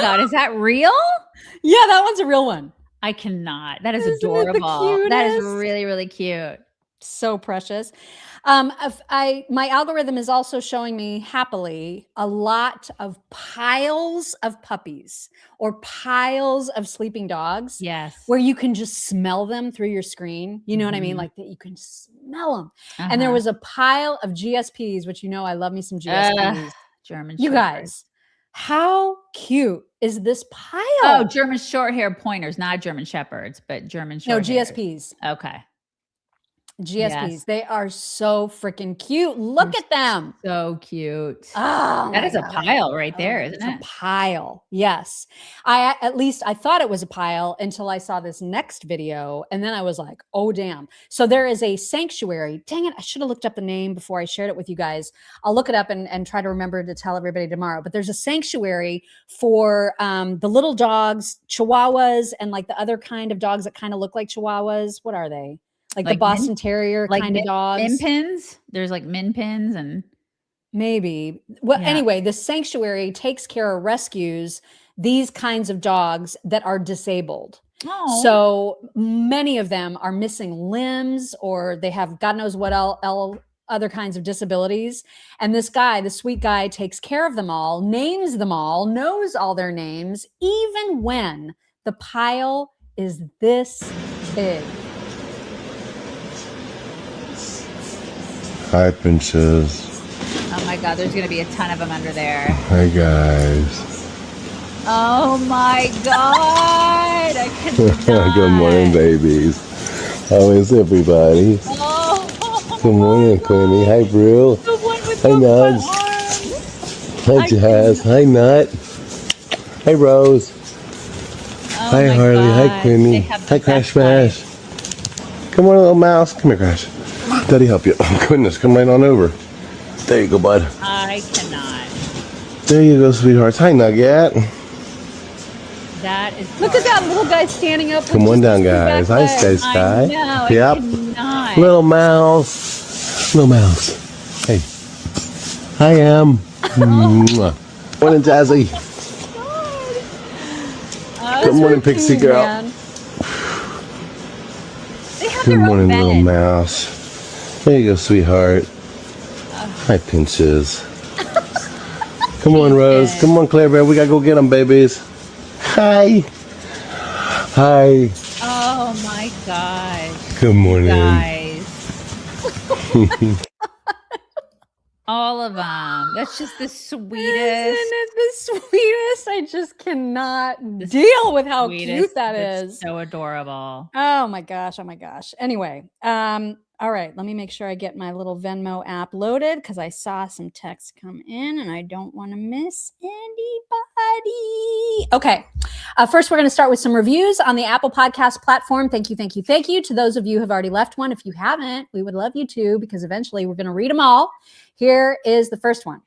God, is that real? Yeah, that one's a real one. I cannot. That is Isn't it the adorable. That is cutest? really, really cute. So precious. My algorithm is also showing me happily a lot of piles of puppies or piles of sleeping dogs. Yes. Where you can just smell them through your screen. You know what I mean? Like that you can smell them. And there was a pile of GSPs, which I love me some GSPs. German You Shorthairs. guys, how cute is this pile? Oh, German short hair pointers, not German shepherds, but German short GSPs. Okay. GSPs. Yes. They are so freaking cute. Look at them. So cute. Oh, that is a pile right there, isn't it? A pile. Yes. At least I thought it was a pile until I saw this next video. And then I was like, oh, damn. So there is a sanctuary. Dang it. I should have looked up the name before I shared it with you guys. I'll look it up and try to remember to tell everybody tomorrow. But there's a sanctuary for the little dogs, Chihuahuas, and like the other kind of dogs that kind of look like Chihuahuas. What are they? Like the Boston Terrier kind of dogs. Min pins. There's like min pins and maybe. Well, anyway, the sanctuary takes care of rescues these kinds of dogs that are disabled. Oh. So many of them are missing limbs or they have God knows what other kinds of disabilities. And this guy, the sweet guy, takes care of them all, names them all, knows all their names, even when the pile is this big. Hi, Princess. oh my God, there's going to be a ton of them under there. Hi, guys. Oh my God. I cannot. Good morning, babies. How is everybody? Oh, good morning, Queenie. Hi, Brew. Hi, Nugs. Hi, Jazz. Hi, Nut. Hi, Rose. Hi, Harley. God. Hi, Queenie. Hi, Crash Smash. Come on, little mouse. Come here, Crash. Daddy help you. Oh, goodness. Come right on over. There you go, bud. I cannot. There you go, sweethearts. Hi, Nugget. That is. Look at that little guy standing up. Come on down, guys. Hi, Sky Sky. I know. Yep. I cannot. Little mouse. Little mouse. Hey. Hi, Em. Mwah. Morning, Jazzy. Good morning, Pixie girl. Man. Good morning, little mouse. There you go, sweetheart. Hi, Pinches. Come on, Rose. Come on, Claire Bear. We gotta go get them, babies. Hi. Hi. Oh my gosh. Good morning. Guys. All of them. That's just the sweetest. Isn't it the sweetest? I just cannot deal with how cute that is. So adorable. Oh my gosh. Oh my gosh. Anyway, all right, let me make sure I get my little Venmo app loaded because I saw some texts come in and I don't want to miss anybody. Okay. First, we're going to start with some reviews on the Apple Podcast platform. Thank you, thank you, thank you to those of you who have already left one. If you haven't, we would love you to because eventually we're going to read them all. Here is the first one.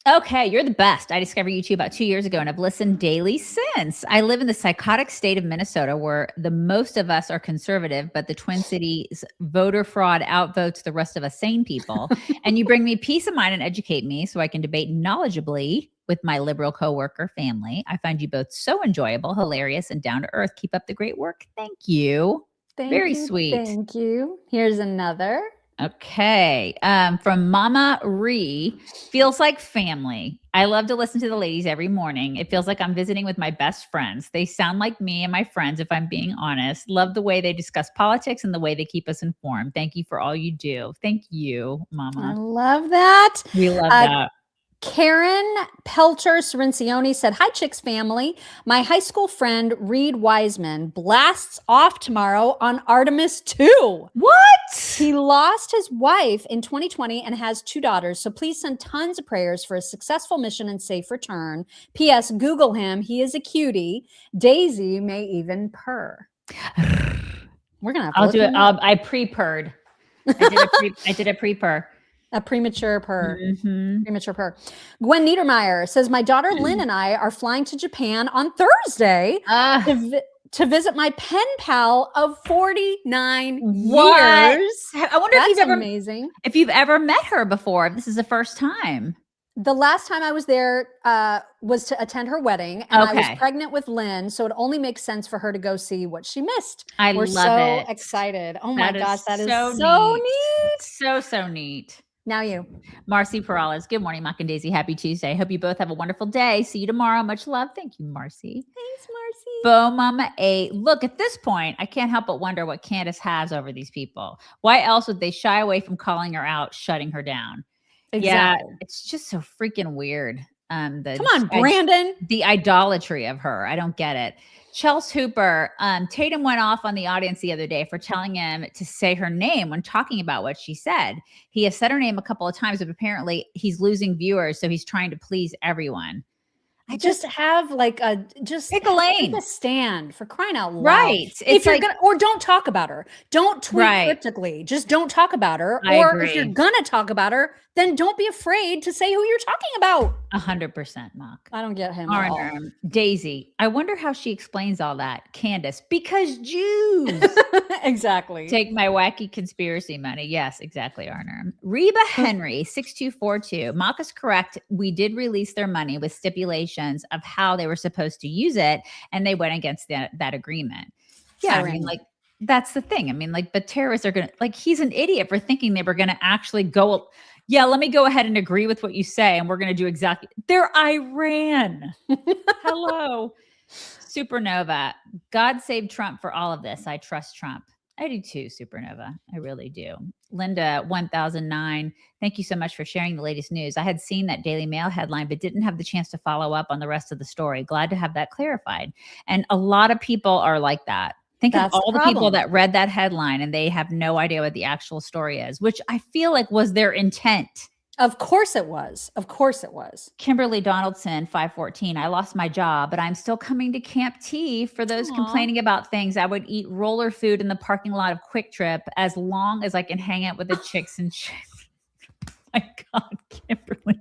Okay, you're the best. I discovered you two about 2 years ago and I've listened daily since. I live in the psychotic state of Minnesota where the most of us are conservative, but the Twin Cities voter fraud outvotes the rest of us sane people. And you bring me peace of mind and educate me so I can debate knowledgeably with my liberal coworker family. I find you both so enjoyable, hilarious, and down to earth. Keep up the great work. Thank you. Very sweet. Thank you. Here's another. Okay. From Mama Ree, feels like family. I love to listen to the ladies every morning. It feels like I'm visiting with my best friends. They sound like me and my friends, if I'm being honest. Love the way they discuss politics and the way they keep us informed. Thank you for all you do. Thank you, Mama. I love that. We love that. Karen Pelcher Cerencioni said, hi, Chicks family. My high school friend, Reed Wiseman, blasts off tomorrow on Artemis 2. What? He lost his wife in 2020 and has 2 daughters. So please send tons of prayers for a successful mission and safe return. P.S. Google him. He is a cutie. Daisy may even purr. We're going to have to I'll look do it. him up. I pre-purred. I did a pre-purr. A premature purr. Mm-hmm. Premature purr. Gwen Niedermeyer says, my daughter Lynn and I are flying to Japan on Thursday to visit my pen pal of 49 What? years. I wonder That's if you've ever amazing. If you've ever met her before, if this is the first time. The last time I was there was to attend her wedding, and I was pregnant with Lynn, so it only makes sense for her to go see what she missed. We're love so it. excited. Oh my gosh, that is so neat. So neat. Now you. Marcy Perales. Good morning, Mock and Daisy. Happy Tuesday. Hope you both have a wonderful day. See you tomorrow. Much love. Thank you, Marcy. Thanks, Marcy. Bo Mama A. Look, at this point, I can't help but wonder what Candace has over these people. Why else would they shy away from calling her out, shutting her down? Exactly. Yeah, it's just so freaking weird. Come on, Brandon. The idolatry of her. I don't get it. Chelsea Hooper, Tatum went off on the audience the other day for telling him to say her name when talking about what she said. He has said her name a couple of times, but apparently he's losing viewers, so he's trying to please everyone. I just have like pick a lane, take a stand for crying out loud. Right. If you're gonna, or don't talk about her. Don't tweet cryptically. Just don't talk about her. Or if you're gonna talk about her, then don't be afraid to say who you're talking about. 100%, Mock. I don't get him at all. Daisy, I wonder how she explains all that. Candace, because Jews. Exactly. Take my wacky conspiracy money. Yes, exactly, Arner. Reba Henry, 6242. Mock is correct. We did release their money with stipulations of how they were supposed to use it, and they went against that agreement. Yeah, I mean, like, that's the thing. I mean, like, but terrorists are going to, like, he's an idiot for thinking they were going to actually go, yeah, let me go ahead and agree with what you say, and we're going to do exactly. They're Iran. Hello. Supernova. God save Trump for all of this. I trust Trump. I do too, Supernova. I really do. Linda 1009. Thank you so much for sharing the latest news. I had seen that Daily Mail headline, but didn't have the chance to follow up on the rest of the story. Glad to have that clarified. And a lot of people are like that. Think of all the people that read that headline and they have no idea what the actual story is, which I feel like was their intent. Of course it was. Of course it was. Kimberly Donaldson, 514. I lost my job, but I'm still coming to Camp T. For those complaining about things, I would eat roller food in the parking lot of Quick Trip as long as I can hang out with the chicks and chicks. My God, Kimberly.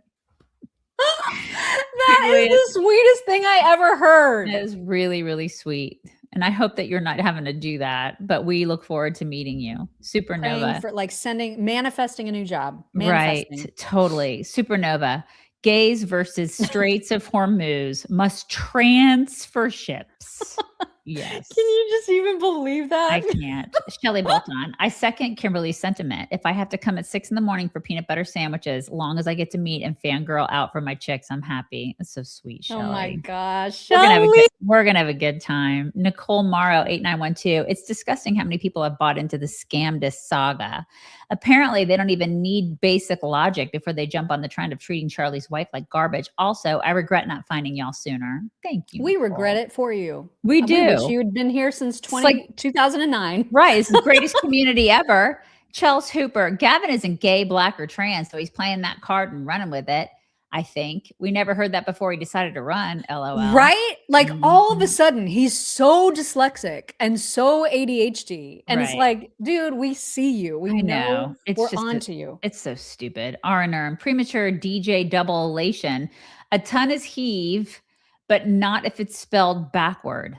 That is the sweetest thing I ever heard. That is really, really sweet. And I hope that you're not having to do that, but we look forward to meeting you. Supernova. Praying for, like, manifesting a new job. Right. Totally. Supernova. Gays versus Straits of Hormuz must transfer ships. Yes. Can you just even believe that? I can't. Shelley Bolton. I second Kimberly's sentiment. If I have to come at 6 a.m. for peanut butter sandwiches, long as I get to meet and fangirl out for my chicks, I'm happy. It's so sweet, Shelley. Oh my gosh. We're gonna have a good time. Nicole Morrow, 8912. It's disgusting how many people have bought into the scamdist saga. Apparently, they don't even need basic logic before they jump on the trend of treating Charlie's wife like garbage. Also, I regret not finding y'all sooner. Thank you. We regret it for you. We do. We wish you had been here since 2009. Right. It's the greatest community ever. Chelsea Hooper. Gavin isn't gay, black, or trans, so he's playing that card and running with it. I think we never heard that before he decided to run. LOL. Right? Like all of a sudden he's so dyslexic and so ADHD. And it's like, dude, we see you. We know. We're on to you. It's so stupid. R&R, premature DJ double elation. A ton is heave, but not if it's spelled backward.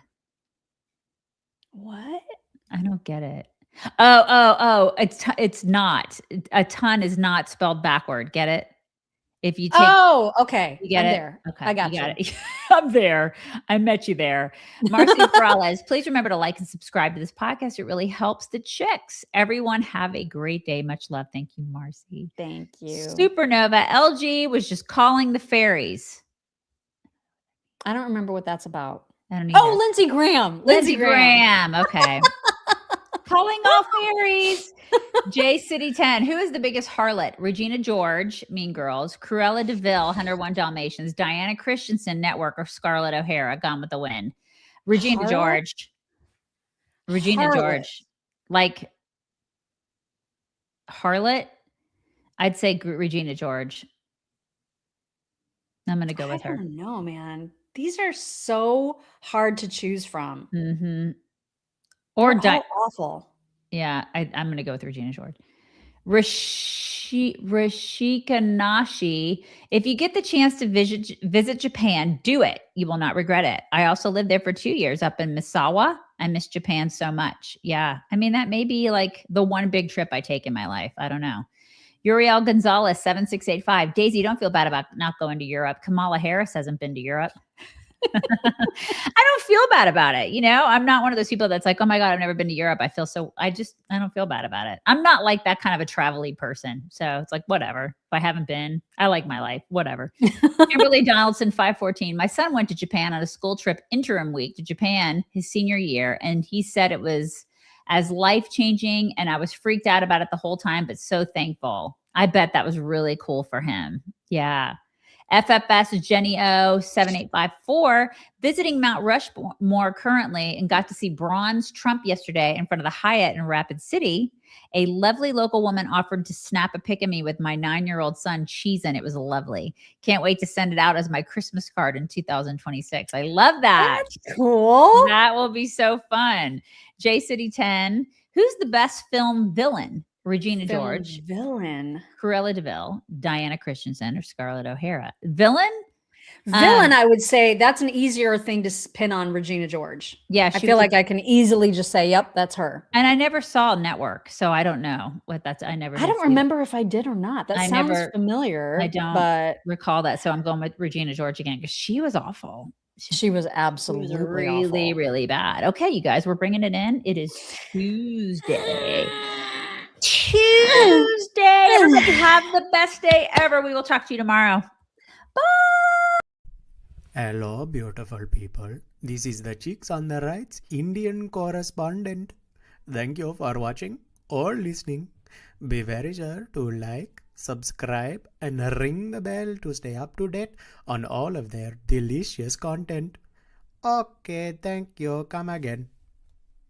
What? I don't get it. Oh. It's not. A ton is not spelled backward. Get it? If you take, okay. You get I'm it? there. Okay. I got you. It. I'm there. I met you there. Marcy Perales, please remember to like and subscribe to this podcast. It really helps the chicks. Everyone have a great day. Much love. Thank you, Marcy. Thank you. Supernova. LG was just calling the fairies. I don't remember what that's about. I don't either. Lindsey Graham. Lindsey Graham. Okay. Calling all fairies. J City 10. Who is the biggest harlot? Regina George, Mean Girls. Cruella DeVille, 101 Dalmatians. Diana Christensen, Network, or Scarlett O'Hara, Gone with the Wind. Regina George. Regina George. Like harlot? I'd say Regina George. I'm going to go with her. I don't know, man. These are so hard to choose from. Mm-hmm. Or awful. Yeah, I'm going to go with Regina George. Rashika Nashi. If you get the chance to visit Japan, do it. You will not regret it. I also lived there for 2 years up in Misawa. I miss Japan so much. Yeah. I mean, that may be like the one big trip I take in my life. I don't know. Uriel Gonzalez, 7685. Daisy, don't feel bad about not going to Europe. Kamala Harris hasn't been to Europe. I don't feel bad about it. You know, I'm not one of those people that's like, oh my God, I've never been to Europe. I don't feel bad about it. I'm not like that kind of a travel-y person. So it's like, whatever. If I haven't been, I like my life, whatever. Kimberly Donaldson, 514. My son went to Japan on a school trip interim week to Japan his senior year. And he said it was as life-changing. And I was freaked out about it the whole time, but so thankful. I bet that was really cool for him. Yeah. FFS Jenny O 7854 visiting Mount Rushmore currently and got to see bronze Trump yesterday in front of the Hyatt in Rapid City. A lovely local woman offered to snap a pic of me with my 9-year-old son cheesing. It was lovely. Can't wait to send it out as my Christmas card in 2026. I love that. That's cool. That will be so fun. J City 10. Who's the best film villain? Regina George, villain, Cruella DeVille, Diana Christensen, or Scarlett O'Hara. Villain, I would say that's an easier thing to pin on Regina George. Yeah, I feel like I can easily just say, "Yep, that's her." And I never saw Network, so I don't know what that's. I don't remember if I did or not. That sounds familiar. I don't recall that, so I'm going with Regina George again because she was awful. She was absolutely really, awful. really bad. Okay, you guys, we're bringing it in. It is Tuesday. Everybody have the best day ever. We will talk to you tomorrow. Bye. Hello, beautiful people. This is the Chicks on the Right's Indian correspondent. Thank you for watching or listening. Be very sure to like, subscribe, and ring the bell to stay up to date on all of their delicious content. Okay, thank you. Come again.